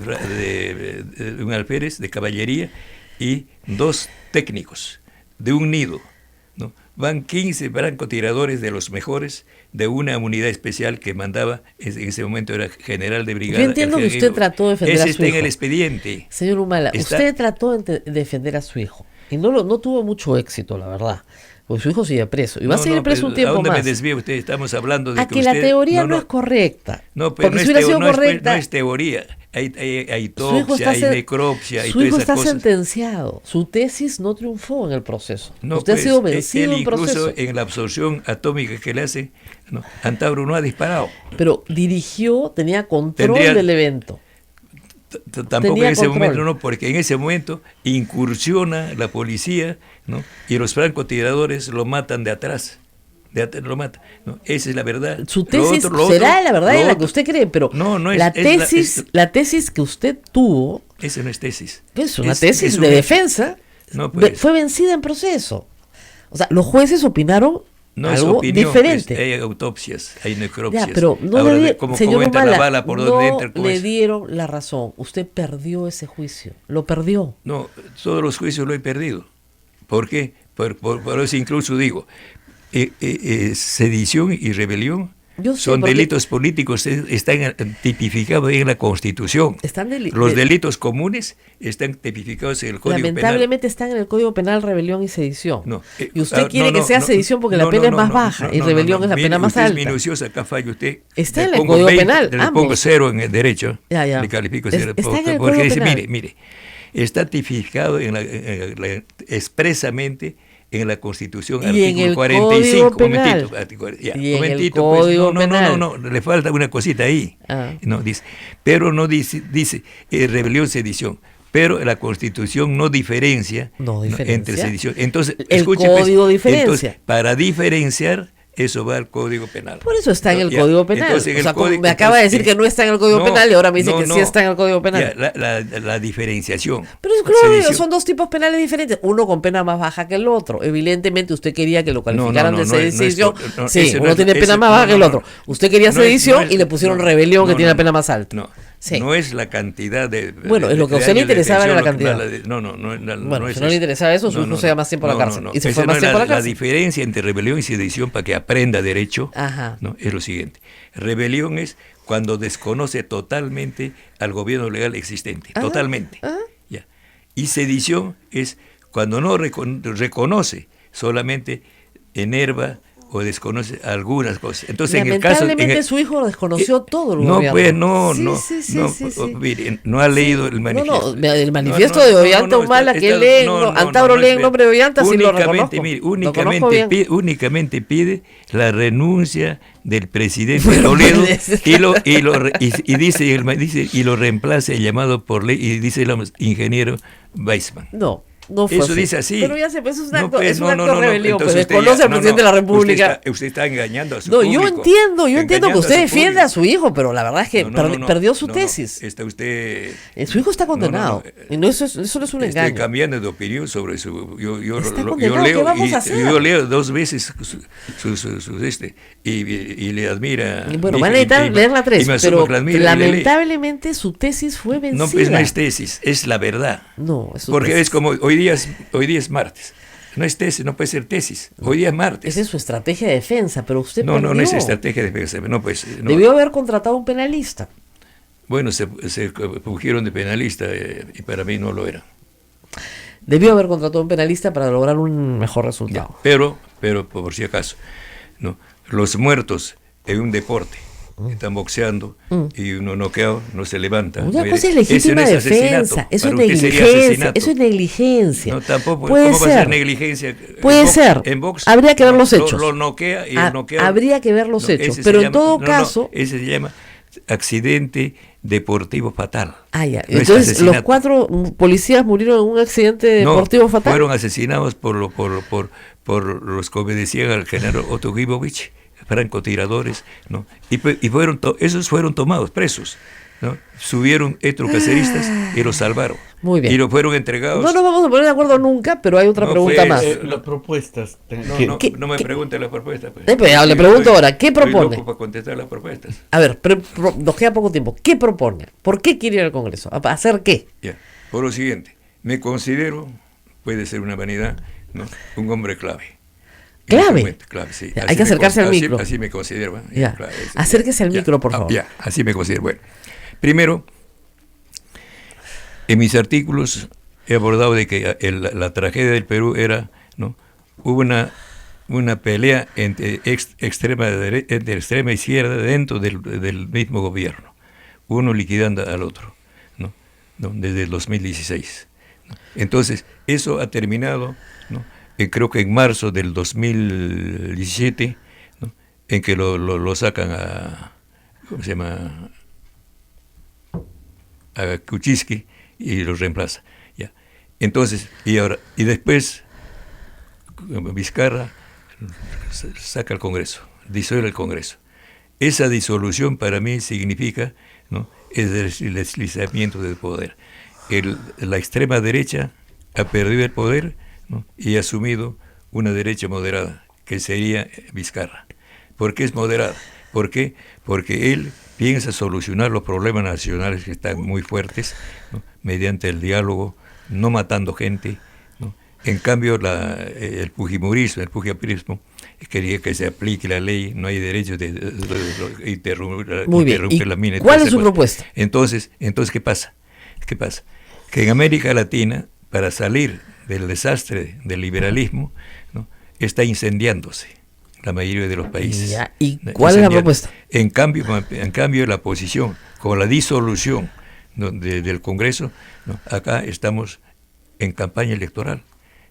caballería y 2 técnicos de un nido, ¿no? Van 15 francotiradores de los mejores de una unidad especial que mandaba, en ese momento era general de brigada. Yo entiendo que usted trató de defender a su hijo. Ese está en el expediente. Señor Humala, usted trató de defender a su hijo y no tuvo mucho éxito, la verdad. Porque su hijo sigue preso y va a seguir preso un tiempo más. ¿A dónde me desvía usted? Estamos hablando de que la teoría no es correcta. No, pero porque si hubiera sido correcta, no es teoría. Hay autopsia, hay necropsia, hay su hijo está cosas. Sentenciado. Su tesis no triunfó en el proceso. No, usted ha sido vencido en el incluso proceso. En la absorción atómica que le hace, ¿no?, Antauro no ha disparado. Pero dirigió, tenía control del evento. Tampoco en ese momento, no, porque en ese momento incursiona la policía, ¿no?, y los francotiradores lo matan de atrás. Lo matan, ¿no? Esa es la verdad. Su tesis será la verdad en la que usted cree, pero no es, la tesis que usted tuvo. Esa no es tesis. Es una tesis de defensa. No, pues, fue vencida en proceso. O sea, los jueces opinaron algo diferente. Pues, hay autopsias, hay necropsias. Ya, pero no ¿cómo entra la bala? ¿Por dónde entra el juez? Le dieron la razón. Usted perdió ese juicio. Lo perdió. No, todos los juicios lo he perdido. ¿Por qué? Por eso incluso digo, sedición y rebelión son delitos políticos, están tipificados en la Constitución. Los delitos comunes están tipificados en el Código Penal. Lamentablemente están en el Código Penal rebelión y sedición. Y usted quiere que sea sedición porque la pena es más baja y rebelión es la pena más alta. Es minucioso, acá falla usted. Está en el Código Penal. Le pongo 0 en el derecho. Le califico 0. Porque dice, mire, está tipificado expresamente en la Constitución, artículo 45. No, le falta una cosita ahí. No, dice, pero no dice rebelión, sedición. Pero la Constitución no diferencia entre sedición. Entonces, el escuche, código diferencia. Entonces, para diferenciar eso va al Código Penal. Por eso está en el Ya, Código Penal. entonces, O sea, código- me acaba de decir que no está en el Código Penal y ahora me dice que sí está en el Código Penal. Ya, la diferenciación. Pero es claro, Sedición. son dos tipos penales diferentes, uno con pena más baja que el otro. Evidentemente usted quería que lo calificaran no, de no es- sedición. no, Sí, ese no uno es- tiene pena ese- más baja no, que el no, otro. no. Usted quería No es- sedición no es- y le pusieron no, rebelión que no, tiene la no, pena más alta. No, Sí. no es la cantidad de. Bueno, de- es lo que a de usted le años de interesaba era la detención, cantidad. No, Bueno, es si no le eso. interesaba eso, su hijo se va más tiempo a la cárcel. Y se Esa fue más no es tiempo a la la cárcel. diferencia entre rebelión y sedición, para que aprenda derecho, Ajá. ¿no? Es lo siguiente. Rebelión es cuando desconoce totalmente al gobierno legal existente. Ajá, Totalmente. ajá. Ya. Y sedición es cuando no reconoce, solamente enerva o desconoce algunas cosas. Entonces, en el caso... Lamentablemente su hijo desconoció todo el No, gobierno. pues, no, Sí, no, sí, sí, no, sí, sí. mire, no ha leído el manifiesto. No, el manifiesto de Ollanta Humala que lee, Antauro lee en nombre de Ollanta, sí lo reconozco. Mire, Lo conozco bien. únicamente pide la renuncia del presidente Bueno, Toledo pues, y dice y lo reemplaza el llamado por ley y dice el ingeniero Weissman. No fue Eso dice así. Pero ya sé, pues es un acto, pues, es un acto de rebelión, pues entonces usted desconoce ya- al presidente de la República. Usted está engañando a su No, público. yo entiendo que engañando usted su defiende público. a su hijo, pero la verdad es que perdió su no, tesis. Está usted... Su hijo está condenado. Y no, eso no es un Estoy engaño. cambiando de opinión sobre su... Yo Está yo condenado, ¿qué leo vamos a hacer? yo leo 2 veces y le admira... Y bueno, mi van a hija, necesitar y me- leer la 3, y me asumo pero que la admira y la lee. lamentablemente su tesis fue vencida. No, pues no es tesis, es la verdad. No, es su Porque tesis. es como, hoy día es martes. No es tesis, no puede ser tesis. Hoy día es martes. Esa es su estrategia de defensa, pero usted No es perdió. estrategia de defensa. No, pues, no. Debió haber contratado un penalista. Bueno, se fugieron de penalista y para mí no lo era. Debió haber contratado un penalista para lograr un mejor Ya, resultado. pero por si acaso, ¿no? Los muertos en un deporte están boxeando y uno noqueado no se levanta. Una Mire, cosa es ese legítima no es defensa, asesinato. eso es Para usted sería negligencia, asesinato. eso es negligencia. No, tampoco. Puede ¿Cómo va a ser. ser negligencia? Puede En box- ser. En box, Habría que ver los hechos. Lo noquea y el noqueado. Habría que ver los No, hechos, ese pero se en llama- todo no, caso... ese se llama accidente deportivo fatal. Ah, ya. No es Entonces, asesinato. los 4 policías murieron en un accidente deportivo No, fatal. fueron asesinados por los que obedecían al general Otto Gibovich, francotiradores, ¿no? Y esos fueron tomados presos, ¿no? Subieron electrocaceristas y los salvaron. Muy bien. Y los fueron entregados. No nos vamos a poner de acuerdo nunca, pero hay otra No, pregunta pues, más. Las propuestas. No me pregunte las propuestas. Pues. Pero le pregunto ahora, ¿qué Estoy propone? loco para contestar las propuestas. A ver, nos queda poco tiempo. ¿Qué propone? ¿Por qué quiere ir al Congreso? ¿A hacer qué? Ya. Por lo siguiente, me considero, puede ser una vanidad, ¿no? Un hombre clave. ¿Clave? En este momento, clave, sí. Ya, Así hay que me acercarse al así- micro. Así me considero. Ya. Clave, sí. Acérquese al Ya. micro, por favor. Ya, así me considero. Bueno, primero, en mis artículos he abordado de que la tragedia del Perú era, ¿no? Hubo una pelea entre extrema izquierda dentro del mismo gobierno, uno liquidando al otro, ¿no? Desde el 2016. ¿no? Entonces, eso ha terminado, ¿no? Creo que en marzo del 2017, ¿no? En que lo sacan a, ¿cómo se llama?, a Kuczynski y lo reemplaza. Ya. Entonces, y después Vizcarra saca al Congreso, disuelve el Congreso. Esa disolución para mí significa, ¿no?, el deslizamiento del poder. La extrema derecha ha perdido el poder, ¿no?, y ha asumido una derecha moderada, que sería Vizcarra. ¿Por qué es moderada? ¿Por qué? Porque él piensa solucionar los problemas nacionales que están muy fuertes, ¿no?, mediante el diálogo, no matando gente, ¿no? En cambio, el fujimorismo quería que se aplique la ley, no hay derecho de Muy bien. interrumpir ¿Y la mina. cuál es su propuesta? Entonces, ¿qué pasa? Que en América Latina, para salir del desastre del liberalismo, ¿no?, está incendiándose la mayoría de los países. Ya, ¿y cuál es la propuesta? En cambio, la posición, con la disolución, ¿no?, del Congreso, ¿no?, acá estamos en campaña electoral.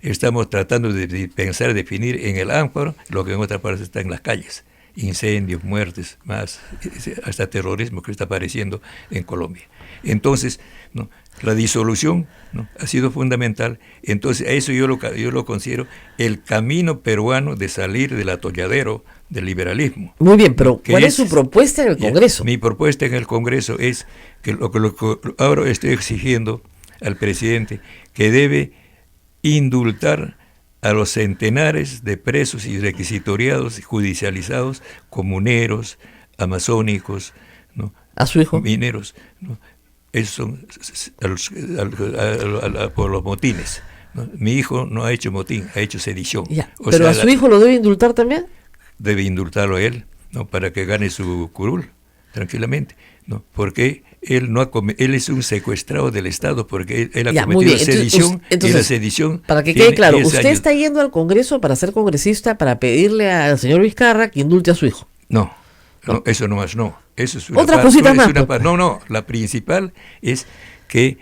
Estamos tratando de pensar, definir en el amparo lo que en otras partes está en las calles. Incendios, muertes, más, hasta terrorismo que está apareciendo en Colombia. Entonces, ¿no?, La disolución, ¿no?, ha sido fundamental. Entonces, a eso yo lo considero el camino peruano de salir del atolladero del liberalismo. Muy bien, pero ¿cuál es su propuesta en el Congreso? Mi propuesta en el Congreso es que lo que ahora estoy exigiendo al presidente, que debe indultar a los centenares de presos y requisitoriados y judicializados, comuneros, amazónicos, ¿no?, a su hijo, mineros, ¿no? Esos son por los motines, ¿no? Mi hijo no ha hecho motín, ha hecho sedición. Ya, pero a su hijo lo debe indultar también. Debe indultarlo a él, ¿no?, para que gane su curul tranquilamente, ¿no? Porque él él es un secuestrado del Estado, porque él ha cometido sedición. Entonces, y la sedición, para que quede claro, usted está yendo al Congreso para ser congresista, para pedirle al señor Vizcarra que indulte a su hijo. No, eso no más, no. Eso es otra cosita más. No, la principal es que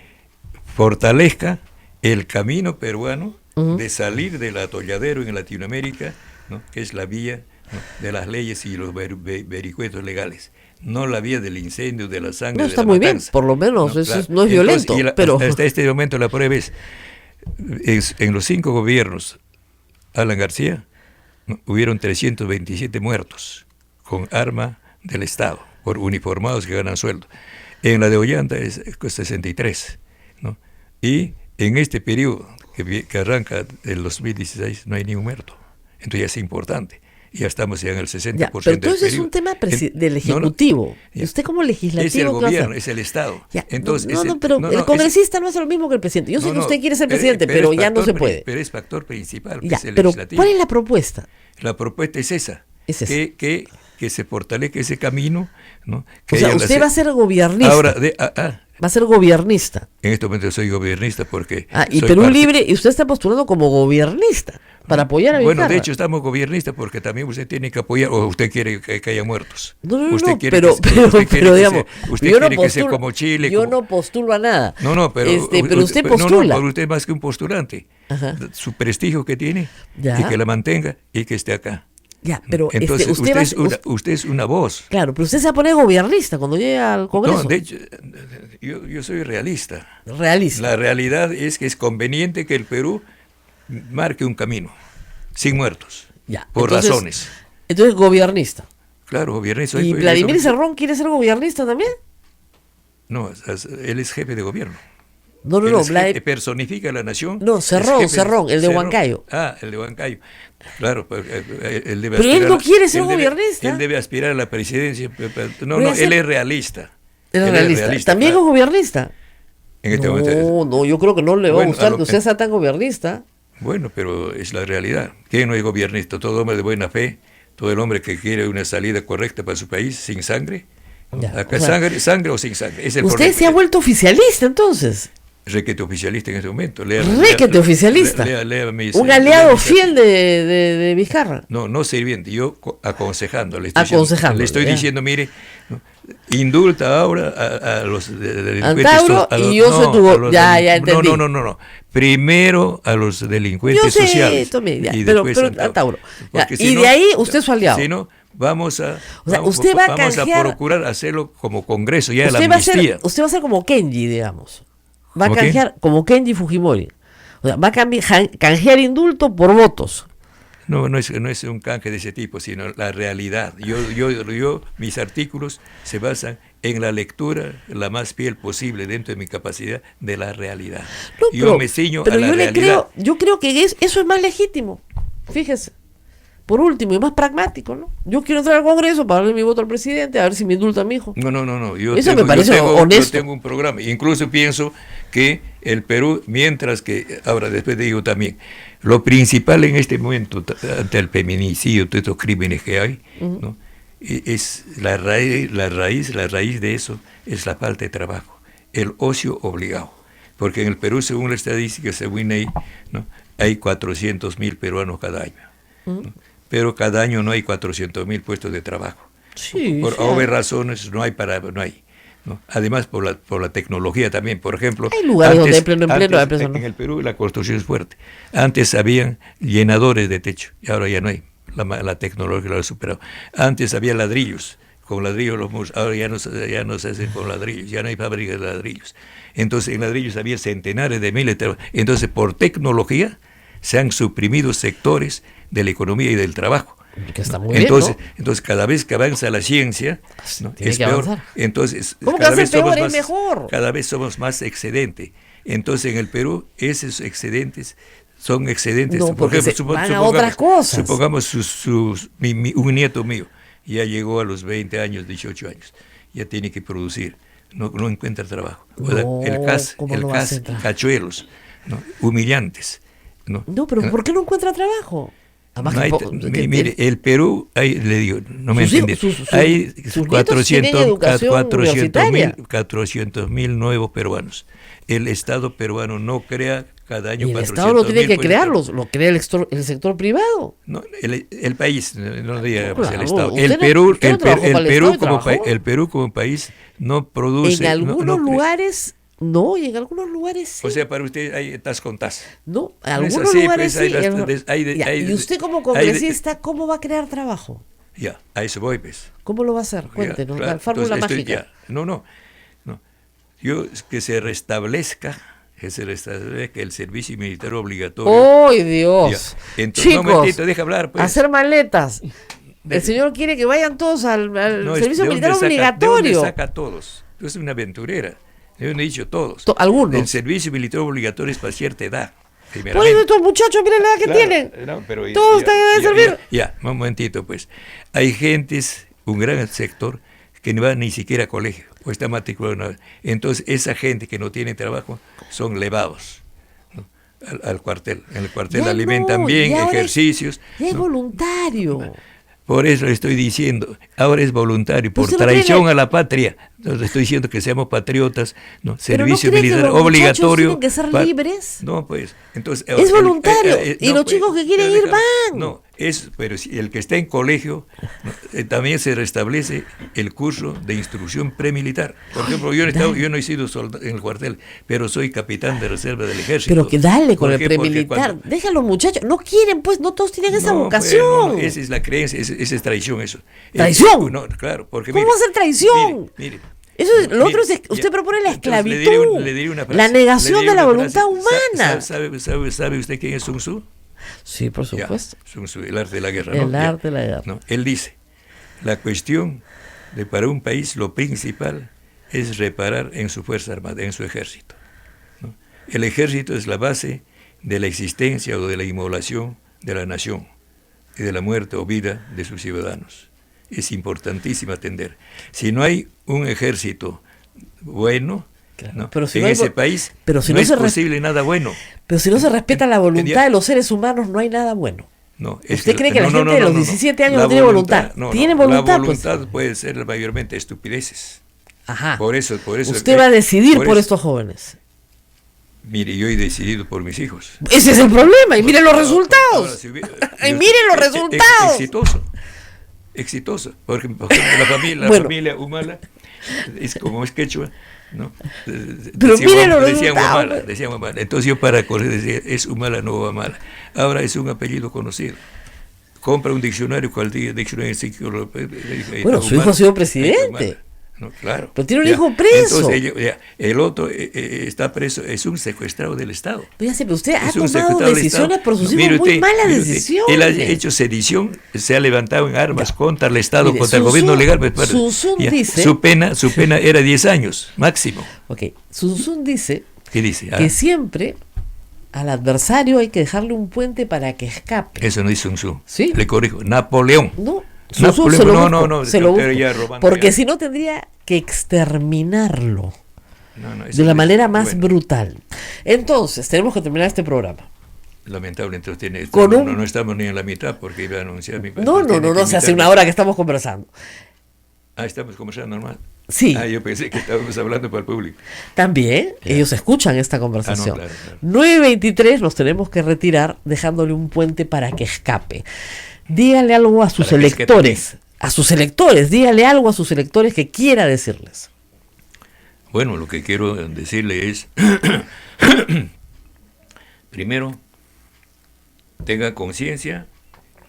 fortalezca el camino peruano de salir del atolladero en Latinoamérica, ¿no?, que es la vía, ¿no?, de las leyes y los vericuetos legales, no la vía del incendio, de la sangre, no, está de la muy matanza. Bien, por lo menos, No, eso claro. no es violento. Pero hasta este momento la prueba es en los 5 gobiernos Alan García, ¿no?, hubieron 327 muertos con arma del Estado, por uniformados que ganan sueldo. En la de Ollanta es 63, ¿no? Y en este periodo que arranca del 2016 no hay ni un muerto. Entonces ya es importante. Ya estamos ya en el 60% ya, pero entonces es un tema del Ejecutivo. ¿Y usted como legislativo? Es el gobierno, es el Estado. Ya, entonces, pero el congresista no es lo mismo que el presidente. Yo sé que usted quiere ser presidente, pero ya no se puede. Pero es factor principal, ya, es el pero legislativo. ¿cuál es la propuesta? La propuesta es esa. Que se fortalezca ese camino, ¿no? Que o sea, usted va a ser gobernista. Ahora, va a ser gobernista. En este momento soy gobernista porque... y Perú Libre, y usted está postulando como gobernista para apoyar a Vizcarra. Bueno, de hecho estamos gobiernistas porque también usted tiene que apoyar, o usted quiere que haya muertos. No, usted quiere pero digamos, usted yo quiere no que sea como Chile. Yo no postulo a nada. Pero usted postula. No, usted es más que un postulante. Ajá. Su prestigio que tiene, ya, y que la mantenga y que esté acá. Ya, pero entonces usted es una voz. Claro, pero usted se va a poner gobernista cuando llegue al Congreso. No, de hecho, yo soy realista. Realista. La realidad es que es conveniente que el Perú marque un camino, sin muertos, ya, por razones. Entonces, gobernista. Claro, gobernista. ¿Y Vladimir Cerrón quiere ser gobernista también? No, él es jefe de gobierno. No, personifica a la nación. No, Cerrón, el de Huancayo. El de Huancayo. Claro, él debe pero él no quiere ser gobernista. Él debe aspirar a la presidencia. No, él es realista. Él es realista. ¿También es gobernista? En este momento. No, yo creo que no le va a gustar que usted sea tan gobernista. Bueno, pero es la realidad. ¿Quién no es gobernista? Todo hombre de buena fe, todo el hombre que quiere una salida correcta para su país, sin sangre. Ya, acá sangre o sin sangre. Es el usted problema. Se ha vuelto oficialista entonces. Requete oficialista en este momento. Requete oficialista. Un aliado fiel de Vizcarra. No sirviente, yo aconsejando. Le estoy diciendo, mire, indulta ahora a los delincuentes. Antauro, y yo soy tu... Ya entendí. No. Primero a los delincuentes sociales. Pero Antauro. Y de ahí usted es su aliado. Si no, vamos a procurar hacerlo como Congreso, ya la amnistía. Usted va a ser como Kenji, digamos. Va a canjear como Kenji Fujimori. O sea, va a canjear indulto por votos. No es un canje de ese tipo, sino la realidad. Mis artículos se basan en la lectura la más fiel posible dentro de mi capacidad de la realidad. Yo me ciño a la realidad. Yo creo que eso es más legítimo. Fíjese. Por último, y más pragmático, ¿no? Yo quiero entrar al Congreso para darle mi voto al presidente, a ver si me indulta a mi hijo. No. Me parece honesto. Yo tengo un programa. Incluso pienso que el Perú, mientras que, ahora después te digo también, lo principal en este momento, ante el feminicidio, todos estos crímenes que hay, ¿no? Es la raíz de eso es la falta de trabajo, el ocio obligado. Porque en el Perú, según la estadística, según INEI, ¿no?, hay 400.000 peruanos cada año, ¿no? Pero cada año no hay 400.000 puestos de trabajo. Sí, por obvias razones no hay. ¿no? Además por la tecnología también, por ejemplo. Hay lugares donde hay pleno empleo. En el Perú la construcción es fuerte. Antes habían llenadores de techo y ahora ya no hay. La tecnología lo ha superado. Antes había ladrillos con ladrillos los muros, ahora ya no se hacen con ladrillos, ya no hay fábricas de ladrillos. Entonces en ladrillos había centenares de miles de trabajos. Entonces por tecnología se han suprimido sectores de la economía y del trabajo. Que está muy Entonces, bien, ¿no? entonces cada vez que avanza la ciencia, ¿no? Tiene es que peor. avanzar. Entonces ¿Cómo que va a ser peor? Es más, mejor. cada vez somos más excedente. Entonces en el Perú esos excedentes son excedentes. No, porque van a otras cosas. Supongamos un nieto mío ya llegó a los 20 años, 18 años, ya tiene que producir, no encuentra trabajo. O sea, No, el CAS, ¿cómo no va a CAS, encontrar? cachuelos, ¿no? Humillantes. No, pero ¿por qué no encuentra trabajo? Además no hay, mire, el Perú, hay, le digo, no me entiende, hay sus nietos tienen educación universitaria. 400.000 nuevos peruanos. El Estado peruano no crea cada año Y el 400.000. Estado no tiene que pues, crearlos, lo crea el sector privado. No, el país, no diga pues, el Claro, Estado. usted El no- Perú, usted no trabajó para el Estado, trabajó. El Perú como país no produce. En algunos no crea. lugares no, y en algunos lugares sí. O sea, para usted hay tas con tas. No, en No es algunos así, lugares pues, sí. Ya, y usted como congresista, ¿cómo va a crear trabajo? Ya, a eso voy, pues. ¿Cómo lo va a hacer? Ya, Cuéntenos, claro. la fórmula Entonces, mágica. No. Yo, que se restablezca el servicio militar obligatorio. ¡Ay, Dios! Ya. Entonces, Chicos, un momentito, deja hablar, pues. hacer maletas. El señor quiere que vayan todos al No, servicio ¿de militar dónde obligatorio. ¿De dónde saca a todos? Yo soy una aventurera. Yo no he dicho todos. Algunos. El servicio militar obligatorio es para cierta edad. Por eso primeramente. estos muchachos, miren la edad que Claro, tienen. no, pero Todos ustedes deben servir. Ya, un momentito, pues. Hay gentes, un gran sector, que no va ni siquiera a colegio, o está matriculado. Entonces, esa gente que no tiene trabajo son levados, ¿no? al cuartel. En el cuartel Ya alimentan no, bien, ya ahora ejercicios. Ya es ¿no? voluntario. Por eso le estoy diciendo, ahora es voluntario, por ¿Usted no traición cree- a la patria. Entonces estoy diciendo que seamos patriotas, ¿no? ¿Pero Servicio no cree que militar los muchachos obligatorio. tienen que ser libres? No, pues, entonces... Es voluntario, y no, los pues, chicos que quieren pero ir van. No, pero si el que está en colegio, ¿no? También se restablece el curso de instrucción premilitar. Por ejemplo, yo no he sido soldado en el cuartel, pero soy capitán de reserva del ejército. Pero que dale con ¿Por el qué? Porque premilitar. cuando- Déjalo, muchachos. No quieren, pues, no todos tienen esa no, vocación. pues, no, esa es la creencia, esa es traición eso. ¿Traición? No, claro, porque ¿Cómo va a ser traición? Mire, Eso es, lo otro es, usted ya, propone la entonces esclavitud, le diré una frase, la negación le diré de la una voluntad frase. humana. ¿Sabe usted quién es Sun Tzu? Sí, por Ya, supuesto. Sun Tzu, el arte de la guerra. El ¿no? Ya, arte de la guerra. ¿no? Él dice, la cuestión de para un país lo principal es reparar en su fuerza armada, en su ejército, ¿no? El ejército es la base de la existencia o de la inmolación de la nación y de la muerte o vida de sus ciudadanos. Es importantísimo atender. Si no hay un ejército bueno, Claro, ¿no? pero si en no hay ese vo- país pero si no no es se res- posible nada bueno. Pero si no se respeta la voluntad Ya. de los seres humanos, no hay nada bueno. No, ¿Usted cree que la gente de los 17 años La no tiene voluntad? Tiene voluntad, La pues. voluntad puede ser mayormente estupideces. Ajá. Por eso. Usted va a decidir por eso. estos jóvenes. Mire, yo he decidido por mis hijos. Ese es el problema. Y miren los Ahora, resultados. si Y miren los resultados. Exitoso. Porque, por ejemplo, la Bueno. familia Humala es como es quechua, ¿no? Pero miren los resultados. Decían Humala. Entonces yo para correr decía, es Humala, no Humala. Ahora es un apellido conocido. Compra un diccionario, cualquier diccionario enciclopédico. Bueno, su hijo ha sido presidente. No, claro. Pero tiene un Ya, hijo preso. Entonces, el otro está preso, es un secuestrado del Estado. Pero ya sé, pero usted ha Es un tomado secuestrado del decisiones Estado. por sus hijos Mire muy usted, malas mire usted, decisiones. Él ha hecho sedición, se ha levantado en armas contra el Estado, Mire, contra el Sun gobierno Tzu- legal. Pues, Sun Tzu ya, dice- su pena era 10 años, máximo. Ok, Sun Tzu dice ¿Qué dice? Ah, que siempre al adversario hay que dejarle un puente para que escape. eso no dice Sun Tzu. ¿Sí? Le corrijo, Napoleón. No, Sun Tzu se lo busco, se lo pero busco, ya robando porque ya. si no tendría que exterminarlo No, eso de la es- manera más bueno, brutal. Entonces, tenemos que terminar este programa. Lamentable, entonces Con no estamos ni en la mitad porque iba a anunciar mi No, se hace una hora que estamos conversando. Ah, estamos conversando normal. Sí. Ah, yo pensé que estábamos hablando para el público. También ellos escuchan esta conversación. claro, claro. 9:23 nos tenemos que retirar dejándole un puente para que escape. Dígale algo a sus Para que escape electores. A sus electores, dígale algo a sus electores que quiera decirles. Bueno, lo que quiero decirle es, primero, tenga conciencia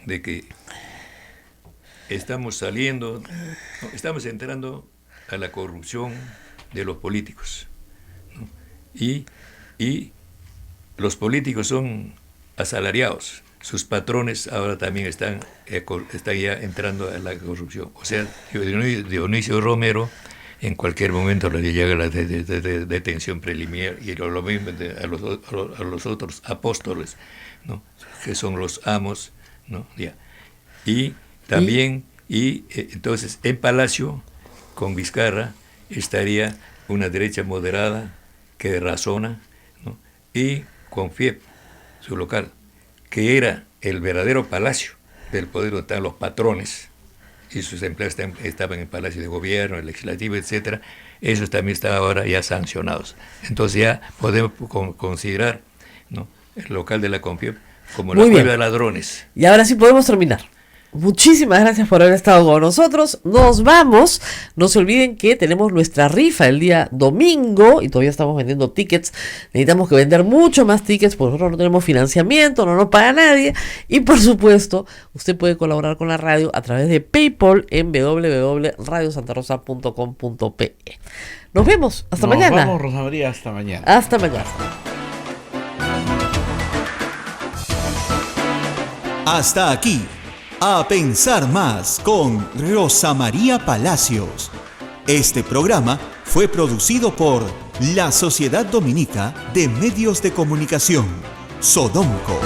de que estamos entrando a la corrupción de los políticos, ¿no? Y los políticos son asalariados. Sus patrones ahora también están ya entrando a la corrupción. O sea, Dionisio Romero en cualquier momento le llega la detención preliminar, y lo mismo a los otros apóstoles, ¿no? Que son los amos, ¿no? Ya. Y también, entonces en Palacio, con Vizcarra, estaría una derecha moderada que razona, ¿no? Y con FIEP, su local, que era el verdadero palacio del poder donde están los patrones, y sus empleados estaban en Palacio de Gobierno, el Legislativo, etcétera. Esos también están ahora ya sancionados. Entonces ya podemos considerar, ¿no?, el local de la CONFIEP como la cueva de ladrones. Y ahora sí podemos terminar. Muchísimas gracias por haber estado con nosotros. Nos vamos. No se olviden que tenemos nuestra rifa el día domingo y todavía estamos vendiendo tickets. Necesitamos que vender mucho más tickets porque nosotros no tenemos financiamiento, no nos paga nadie. Y por supuesto, usted puede colaborar con la radio a través de PayPal en www.radiosantarosa.com.pe. Nos vemos. Hasta mañana. Nos vamos, Rosa María. Hasta mañana. Hasta mañana. Hasta aquí. A pensar más con Rosa María Palacios. Este programa fue producido por la Sociedad Dominica de Medios de Comunicación, Sodomco.